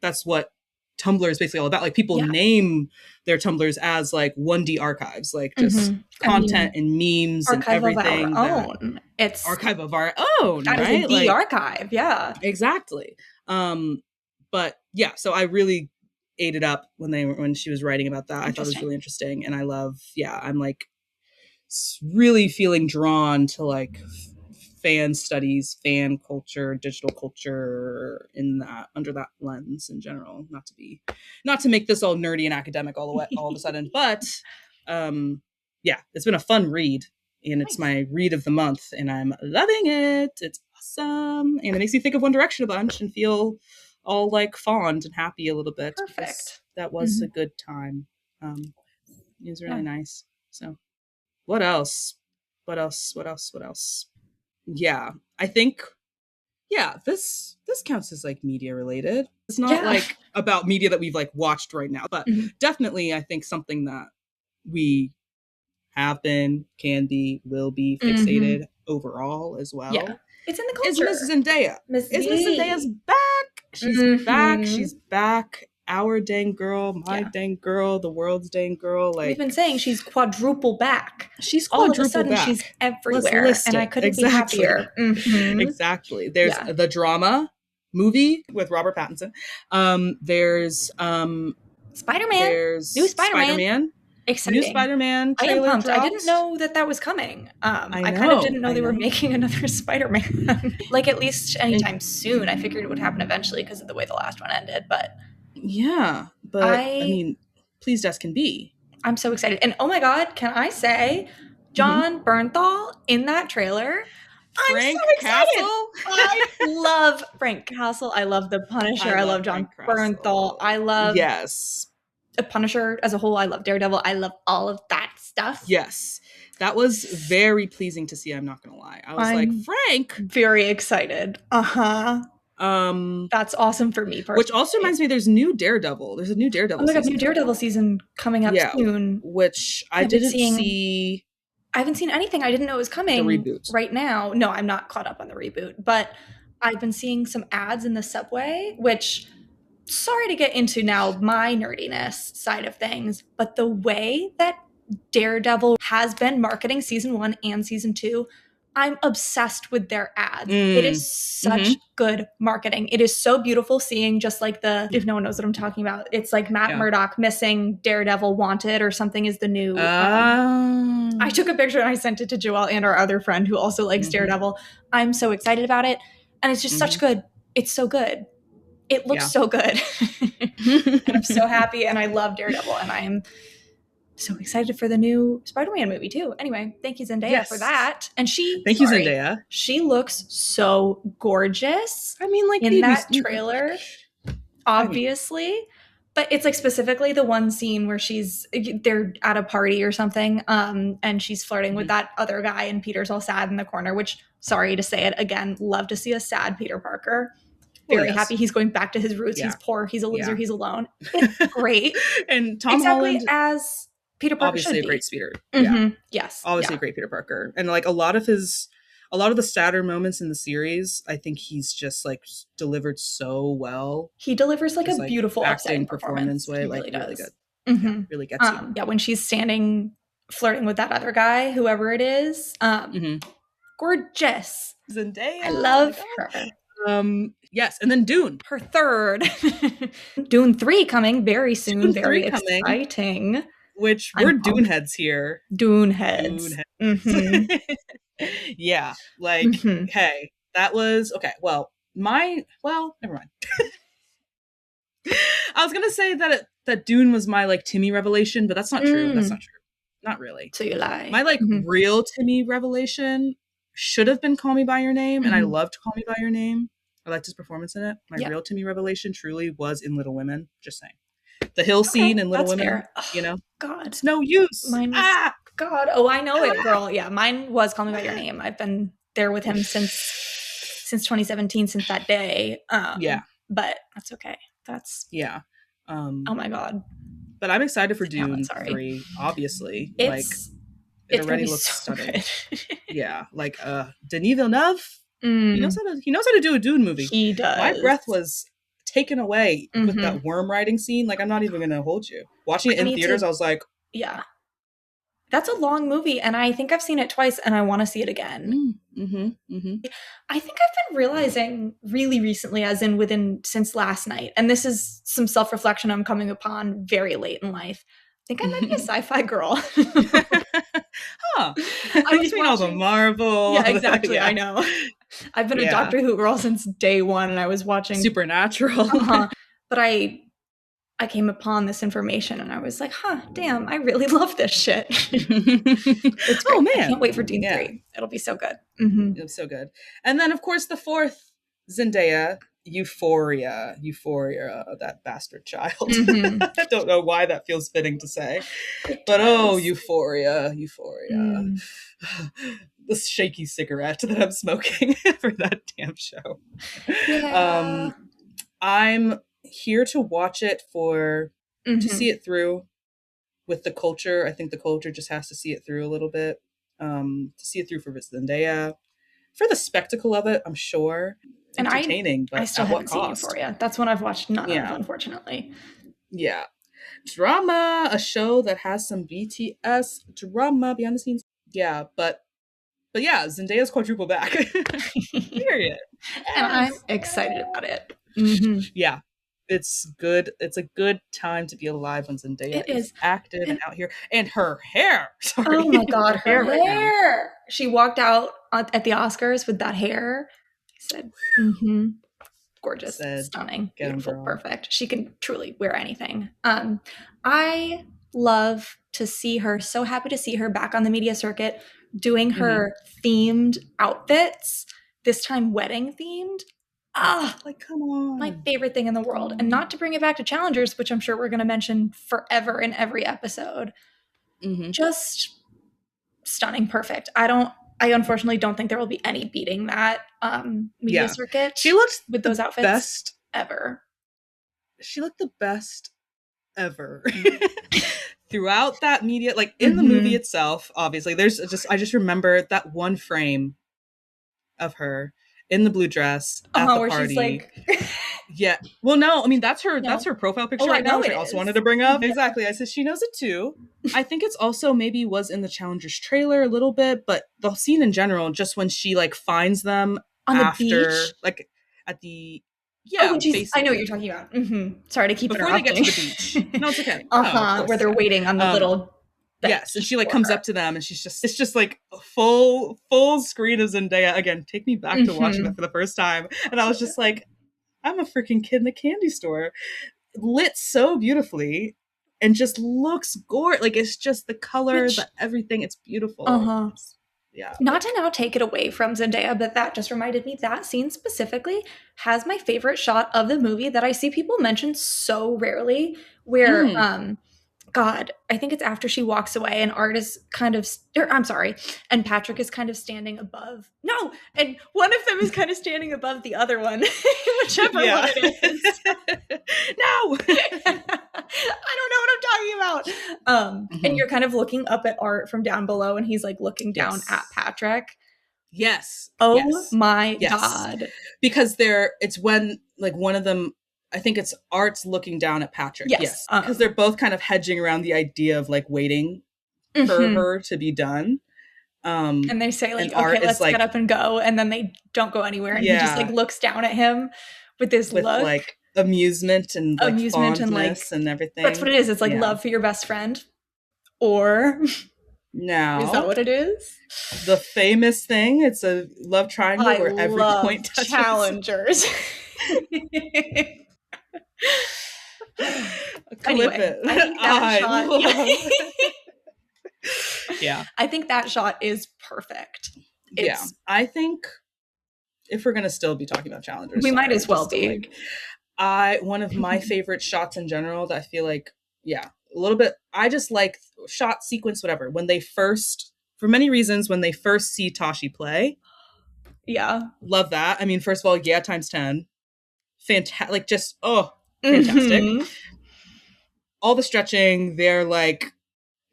that's what Tumblr is basically all about. Like people name their Tumblrs as like 1D archives, like just content and memes and everything.
Of our own. It's
archive of our own,
that
right?
Is the archive, yeah.
Exactly. But yeah, so I really ate it up when she was writing about that. I thought it was really interesting, and I love. Yeah, I'm like really feeling drawn to like fan studies, fan culture, digital culture in that under that lens in general. Not to make this all nerdy and academic all of a sudden, but yeah, it's been a fun read, and it's my read of the month, and I'm loving it. It's awesome, and it makes me think of One Direction a bunch and feel all like fond and happy a little bit.
Perfect.
That was a good time. It was really nice. So what else? Yeah, I think, this counts as like media related. It's not like about media that we've like watched right now, but definitely I think something that we have been, can be, will be fixated overall as well.
Yeah. It's in the culture.
Is Miss Zendaya. Miss Zendaya's back. She's back. She's back. Our dang girl, my dang girl, the world's dang girl. Like
we've been saying, she's quadruple back.
She's quadruple
all of a sudden
back.
She's everywhere, and I couldn't be happier.
Exactly. There's the drama movie with Robert Pattinson. There's
Spider-Man.
There's
new Spider-Man. Exciting.
New Spider-Man trailer.
I am pumped.
Dropped.
I didn't know that was coming. I kind of didn't know they were making another Spider-Man. Like at least anytime soon. I figured it would happen eventually because of the way the last one ended, but
yeah, but I mean, pleased as can be.
I'm so excited. And oh my God, can I say John Bernthal in that trailer?
Frank
I'm so excited.
Castle?
I love Frank Castle. I love The Punisher. I love John Bernthal. I love The Punisher as a whole. I love Daredevil. I love all of that stuff.
Yes. That was very pleasing to see, I'm not gonna lie. I was like, Frank.
Very excited. That's awesome for me personally.
Which also reminds me, there's new Daredevil. There's a new Daredevil season.
New Daredevil season coming up soon.
Which I didn't see.
I haven't seen anything. I didn't know it was coming.
The reboot.
Right now. No, I'm not caught up on the reboot. But I've been seeing some ads in the subway, which, sorry to get into now my nerdiness side of things, but the way that Daredevil has been marketing season 1 and season 2, I'm obsessed with their ads. It is such good marketing. It is so beautiful seeing just like if no one knows what I'm talking about, it's like Matt Murdock missing Daredevil Wanted or something is the new. I took a picture and I sent it to Joelle and our other friend who also likes Daredevil. I'm so excited about it. And it's just such good. It's so good. It looks so good. And I'm so happy. And I love Daredevil. And I'm so excited for the new Spider-Man movie too. Anyway, thank you Zendaya for that. And thank you Zendaya. She looks so gorgeous.
I mean, like
in that trailer, obviously. But it's like specifically the one scene where they're at a party or something, and she's flirting with that other guy, and Peter's all sad in the corner. Which, sorry to say it again, love to see a sad Peter Parker. Very happy he's going back to his roots. He's poor. He's a loser. He's alone. It's great.
And Tom Holland,
as Peter Parker,
obviously
should
a great speeder.
Yes,
obviously a great Peter Parker, and like a lot of the sadder moments in the series, I think he's just like delivered so well.
He delivers like a beautiful
acting performance way, like really good. Really gets you.
Yeah, when she's standing flirting with that other guy, whoever it is, gorgeous.
Zendaya,
I love her.
Yes, and then Dune.
Her third. Dune 3 coming very soon.
Dune
very
3 coming,
exciting.
Which we're Dune heads here.
Dune heads.
Mm-hmm. Yeah, like, hey, that was okay. Well, never mind. I was gonna say that Dune was my like Timmy revelation, but that's not true. That's not true. Not really.
So you lie.
My like real Timmy revelation should have been Call Me by Your Name, and I loved Call Me by Your Name. I liked his performance in it. My real Timmy revelation truly was in Little Women. Just saying. The hill scene in Little Women, fair. You know,
God,
it's no use.
Mine was, God, oh, I know it, girl. Yeah, mine was Call Me by Your Name. I've been there with him since 2017, since that day. Yeah, but that's okay. That's oh my God.
But I'm excited for Dune 3. Obviously, it already looks so stunning. Yeah, like Denis Villeneuve. He knows how to do a Dune movie.
He does.
My breath was taken away with that worm riding scene. Like, I'm not even gonna hold you. Watching it in theaters, I was like,
yeah, that's a long movie, and I think I've seen it twice, and I want to see it again. I think I've been realizing really recently, as in since last night, and this is some self-reflection I'm coming upon very late in life. I think I might be a sci-fi girl.
I was watching all the Marvel.
Yeah, exactly. I know. I've been a Doctor Who girl since day one, and I was watching
Supernatural.
But I came upon this information, and I was like, damn, I really love this shit. It's great. Oh, man. I can't wait for Dune 3. It'll be so good.
It'll be so good. And then, of course, the fourth, Zendaya, Euphoria, that bastard child. I don't know why that feels fitting to say. But Euphoria. This shaky cigarette that I'm smoking for that damn show. Yeah. I'm here to watch it to see it through with the culture. I think the culture just has to see it through a little bit. To see it through for Zendaya. For the spectacle of it, I'm sure. It's entertaining, but
I still haven't seen Euphoria. That's one I've watched none of, unfortunately.
Yeah. Drama, a show that has some BTS drama behind the scenes. Yeah, but yeah, Zendaya's quadruple back. Period.
And I'm excited about it.
Yeah. It's good. It's a good time to be alive when Zendaya is active and out here. And her hair. Sorry.
Oh my God, her hair. She walked out at the Oscars with that hair. I said, gorgeous, stunning, beautiful, perfect. She can truly wear anything. I love to see her, so happy to see her back on the media circuit doing her themed outfits, this time wedding themed.
Like, come on.
My favorite thing in the world. And not to bring it back to Challengers, which I'm sure we're going to mention forever in every episode. Just stunning, perfect. I unfortunately don't think there will be any beating that media circuit.
She looked
with those outfits
best
ever.
She looked the best ever. Throughout that media, like in the movie itself, obviously, I just remember that one frame of her in the blue dress at the
where
party.
She's like
yeah. Well, no, I mean, that's her profile picture right now, which I also wanted to bring up. Exactly. I said she knows it too. I think it's also maybe was in the Challengers trailer a little bit, but the scene in general, just when she like finds them
on
after,
the beach?
Like at the,
I know what you're talking about. Sorry to keep
before
interrupting.
They get to the beach. No, it's okay.
Where they're waiting on the little bench.
Yes, and she like comes up to them, and it's just like a full screen of Zendaya. Again, take me back to watching that for the first time, and I was just like, I'm a freaking kid in a candy store, lit so beautifully, and just looks gorgeous. Like, it's just the color, the everything. It's beautiful. Yeah.
Not to now take it away from Zendaya, but that just reminded me that scene specifically has my favorite shot of the movie that I see people mention so rarely, where God, I think it's after she walks away and Art is kind of, and Patrick is kind of standing above. No, and one of them is kind of standing above the other one, whichever one it is.
No,
I don't know what I'm talking about. And you're kind of looking up at Art from down below, and he's like looking down at Patrick.
Yes.
Oh my God.
Because it's when like one of them, I think it's Art's looking down at Patrick. Yes. Because they're both kind of hedging around the idea of like waiting for her to be done.
And they say like, okay, let's get up and go. And then they don't go anywhere. And he just like looks down at him with this look.
Like amusement and like fondness and everything.
That's what it is. It's like love for your best friend. Or
no.
Is that what it is?
The famous thing. It's a love triangle where every point touches.
Challengers. Anyway, I think that shot.
Yeah.
I think that shot is perfect.
I think if we're gonna still be talking about challengers,
we might as well be.
One of my favorite shots in general that I feel like, a little bit. I just like shot sequence, whatever. When they first, for many reasons, when they first see Tashi play, love that. I mean, first of all, times 10, fantastic. Like just fantastic. Mm-hmm. All the stretching, they're like,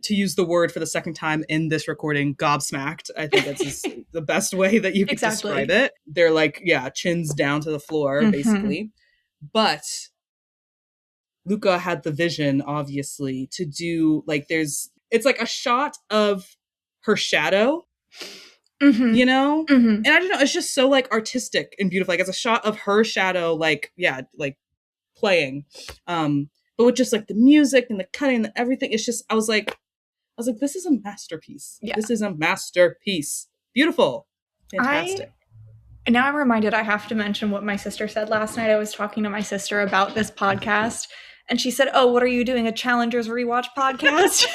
to use the word for the second time in this recording, gobsmacked. I think that's the best way that you could describe it. They're like, chins down to the floor, basically. But Luca had the vision, obviously, to do like it's like a shot of her shadow, you know? And I don't know, it's just so like artistic and beautiful. Like it's a shot of her shadow, like playing. But with just like the music and the cutting and everything, it's just I was like, this is a masterpiece. Yeah. This is a masterpiece. Beautiful. Fantastic.
Now I'm reminded I have to mention what my sister said last night. I was talking to my sister about this podcast, and she said, "Oh, what are you doing? A Challengers rewatch podcast?"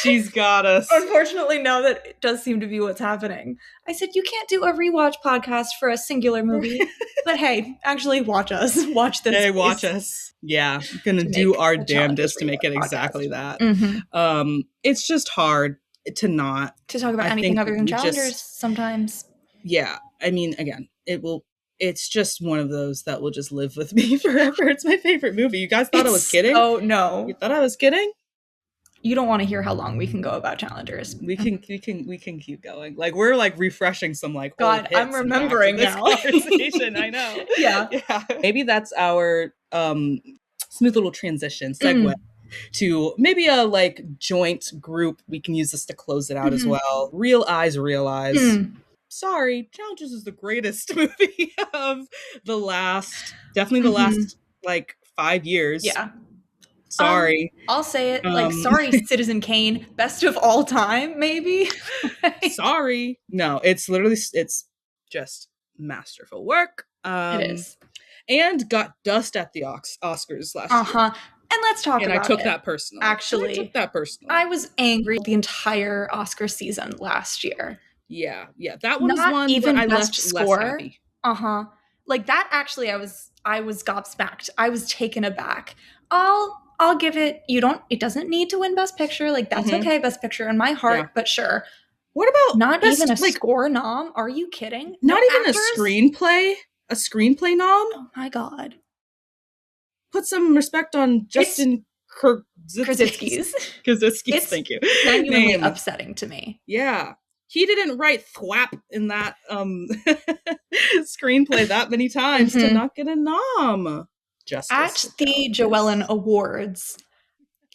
She's got us.
Unfortunately, no, that does seem to be what's happening. I said, you can't do a rewatch podcast for a singular movie. But hey, actually watch us. Watch this.
Hey, watch us. Yeah. Gonna do our damnedest to make it exactly that. It's just hard to not.
To talk about anything other than Challengers sometimes.
Yeah. I mean, again, it's just one of those that will just live with me forever. It's my favorite movie. You guys thought I was kidding?
Oh, no.
You thought I was kidding?
You don't want to hear how long we can go about Challengers.
We can keep going. Like we're like refreshing some like
God,
old hits
I'm remembering now.
Conversation. I know. Yeah. Maybe that's our smooth little transition segue to maybe a like joint group. We can use this to close it out as well. Real eyes realize. Sorry, Challengers is the greatest movie of the last like 5 years.
Yeah.
Sorry.
I'll say it. Like, sorry, Citizen Kane. Best of all time, maybe?
Sorry. No, it's just masterful work.
It is.
And got dust at the Oscars last year.
And let's talk about it.
And I took that personally.
Actually.
I took that personally.
I was angry the entire Oscar season last year.
Yeah. That one was one even where I left score. Less happy.
Like, that actually, I was gobsmacked. I was taken aback. I'll give it, it doesn't need to win Best Picture. Like, that's okay, Best Picture in my heart, but sure.
What about
not even a score nom? Are you kidding?
Not even actors? A screenplay? A screenplay nom?
Oh my God.
Put some respect on Justin
Krasinski's.
Thank you.
It's genuinely upsetting to me.
Yeah. He didn't write thwap in that screenplay that many times to not get a nom. Justice
at the Joelle Ellen Awards,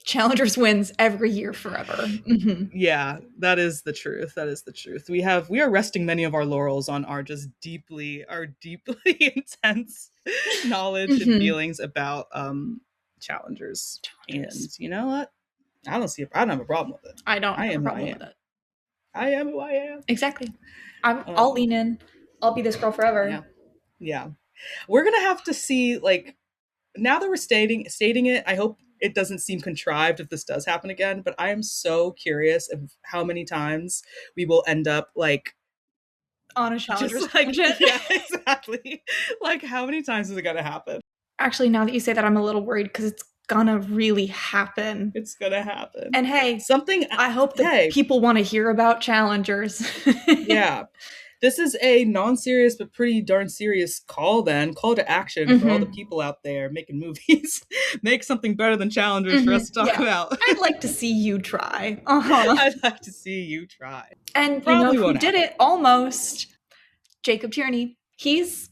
Challengers wins every year forever.
Yeah, that is the truth. We are resting many of our laurels on our deeply intense knowledge and feelings about Challengers. And you know what? I don't have a problem with it.
I don't have a problem with it.
I am who I am.
Exactly. I'll lean in. I'll be this girl forever.
Yeah. We're gonna have to see, like, now that we're stating it, I hope it doesn't seem contrived if this does happen again, but I am so curious of how many times we will end up like
on a Challengers tangent.
Yeah, exactly. Like, how many times is it gonna happen?
Actually, now that you say that, I'm a little worried because it's gonna really happen.
It's gonna happen.
And hey, I hope that people want to hear about Challengers.
Yeah. This is a non-serious but pretty darn serious call to action for all the people out there making movies. Make something better than Challengers for us to talk about.
I'd like to see you try.
I'd like to see you try.
And probably who did it almost? Jacob Tierney. It's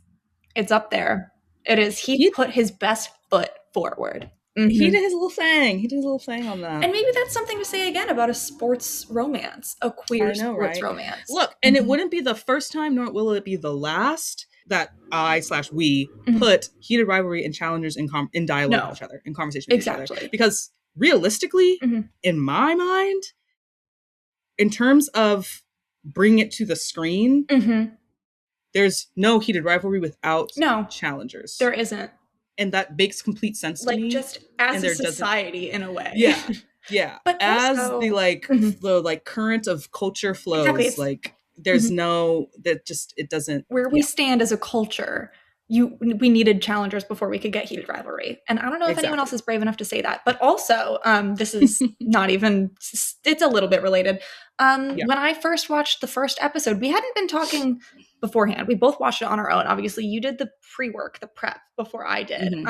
up there. It is. He put his best foot forward.
He did his little thing. He did his little thing on that.
And maybe that's something to say again about a sports romance, a queer sports romance.
Look, and it wouldn't be the first time, nor will it be the last that we put heated rivalry and challengers in dialogue with each other, in conversation with each other. Because realistically, in my mind, in terms of bringing it to the screen, there's no heated rivalry without challengers.
There isn't.
And that makes complete sense to me.
Just as a society, in a way.
Yeah. But as also, the current of culture flows, there's no, that just, it doesn't.
Where we stand as a culture, we needed challengers before we could get heated rivalry. And I don't know if anyone else is brave enough to say that. But also, this is not even, it's a little bit related. When I first watched the first episode, we hadn't been talking beforehand. We both watched it on our own. Obviously, you did the pre-work, the prep before I did.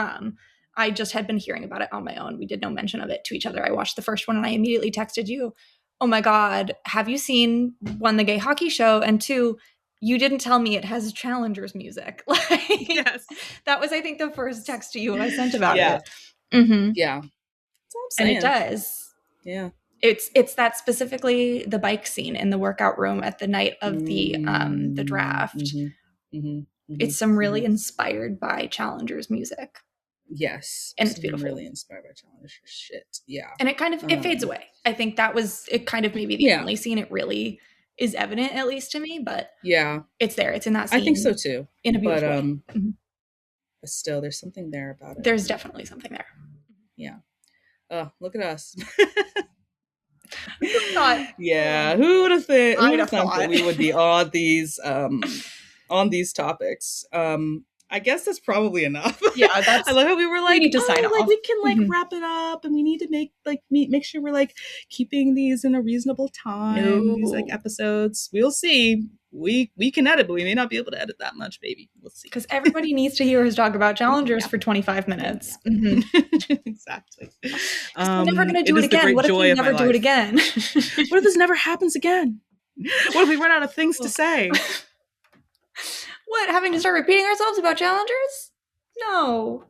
I just had been hearing about it on my own. We did no mention of it to each other. I watched the first one and I immediately texted you, oh my God, have you seen one, the gay hockey show? And two, you didn't tell me it has challengers music. Yes. That was, I think, the first text to you I sent about it.
Yeah. That's what I'm saying.
And it does.
Yeah.
It's that specifically the bike scene in the workout room at the night of the draft. It's some really inspired by challengers music.
Yes.
And it's beautiful.
Really inspired by challengers shit. Yeah.
And it kind of it fades away. I think that was it kind of maybe the only scene it really is evident, at least to me, but it's there. It's in that scene.
I think so too.
In a beautiful way.
But still there's something there about it.
There's definitely something there.
Yeah. Oh, look at us.
Who
would have thought that we would be on these topics? I guess that's probably enough.
Yeah, that's.
I love how we were like,
we need to sign off.
We can wrap it up, and we need to make sure we're keeping these in a reasonable time. These episodes, we'll see. We can edit, but we may not be able to edit that much, baby. We'll see.
Because everybody needs to hear us talk about challengers for 25 minutes.
Exactly.
We're never going to do it again. What if we never do it again?
What if this never happens again? What if we run out of things to say?
What, having to start repeating ourselves about challengers? No.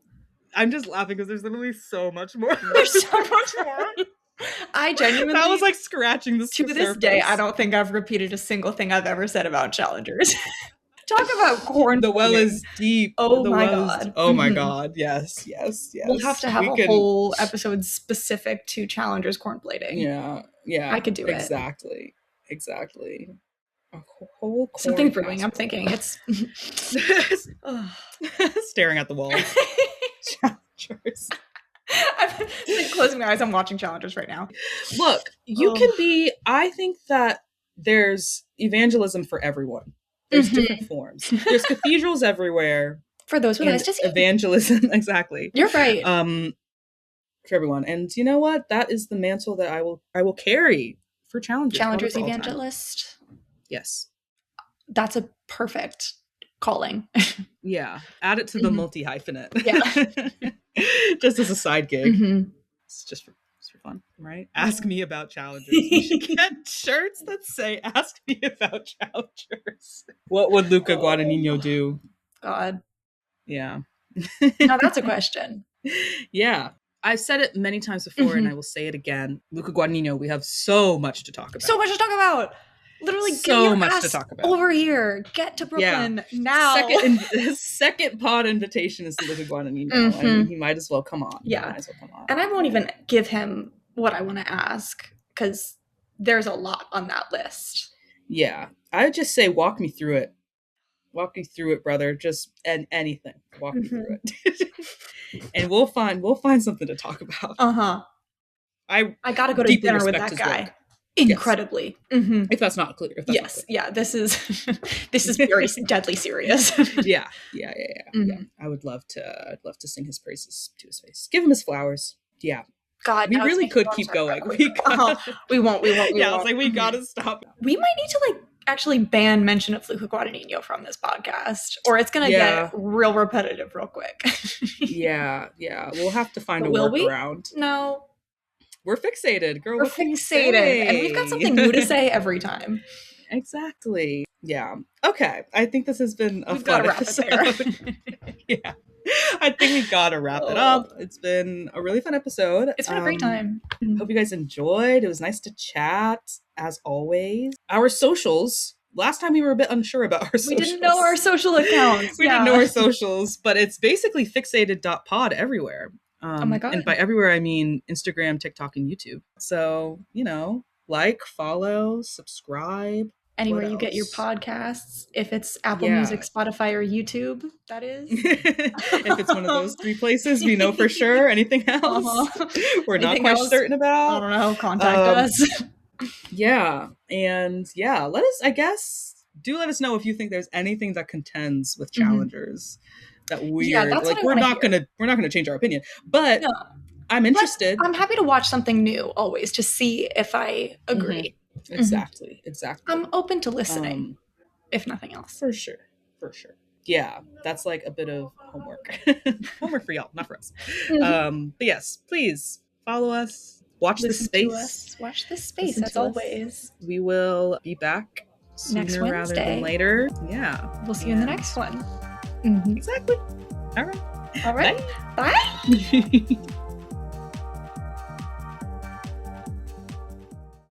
I'm just laughing because there's literally so much more.
There's so much more. I genuinely...
That was scratching the surface.
To this day, I don't think I've repeated a single thing I've ever said about challengers. Talk about corn.
The well is deep.
Oh my God.
Oh my God. Yes.
We'll have to have a whole episode specific to challengers corn plating.
Yeah.
I could do it.
Exactly. A whole
something brewing. I'm thinking it's
staring at the wall. Challengers.
I've been closing my eyes. I'm watching challengers right now.
Look, you can be. I think that there's evangelism for everyone. There's different forms. There's cathedrals everywhere.
For those with eyes to see.
Evangelism, exactly.
You're right.
For everyone, and you know what? That is the mantle that I will carry for challengers.
Challengers evangelist.
Yes.
That's a perfect calling.
Yeah. Add it to the multi-hyphenate.
Yeah.
Just as a side gig. It's just for fun, right? Ask me about challengers. We should get shirts that say, ask me about challengers. What would Luca Guadagnino do?
God.
Yeah.
Now that's a question.
Yeah. I've said it many times before and I will say it again. Luca Guadagnino, we have so much to talk about.
So much to talk about. Literally,
so
get your
much
ass
to talk about
over here. Get to Brooklyn now.
Second pod invitation is to Luca Guadagnino. I mean, he might as well come on.
Yeah, and I won't even give him what I want to ask because there's a lot on that list.
Yeah, I would just say walk me through it. Walk me through it, brother. Just anything. Walk me through it, and we'll find something to talk about. I gotta go to
dinner with that guy. Work. Incredibly.
Yes. If that's not clear.
Yes. Yeah. This is very deadly serious.
Yeah. I would love to sing his praises to his face. Give him his flowers. Yeah.
God,
we really could keep going.
We won't.
Yeah, it's we gotta stop.
We might need to actually ban mention of Luca Guadagnino from this podcast, or it's gonna get real repetitive real quick.
Yeah. We'll have to find a workaround.
No.
We're fixated, girl.
We're fixated. And we've got something new to say every time.
Exactly. Yeah. Okay. I think this has been a fun episode.
We've got to wrap it there.
Yeah. I think we gotta wrap it up. It's been a really fun episode.
It's been a great time.
Hope you guys enjoyed. It was nice to chat, as always. Our socials. Last time we were a bit unsure about our socials.
We didn't know our social accounts.
We didn't know our socials, but it's basically fixated.pod everywhere.
Oh my God.
And by everywhere, I mean Instagram, TikTok, and YouTube. So, like, follow, subscribe.
Anywhere you get your podcasts, if it's Apple Music, Spotify, or YouTube, that is.
If it's one of those 3 places, we know for sure. Anything else? We're not quite certain about.
I don't know. Contact us.
Yeah. And let us know if you think there's anything that contends with challengers that weird. Like, we're not gonna change our opinion. But I'm interested.
I'm happy to watch something new always to see if I agree.
Exactly.
I'm open to listening, if nothing else.
For sure. Yeah, that's like a bit of homework. Homework for y'all, not for us. But yes, please follow us. Watch this space.
Watch this space, as always.
We will be back sooner rather than later. Yeah.
We'll see you in the next one.
Exactly. All right.
Bye.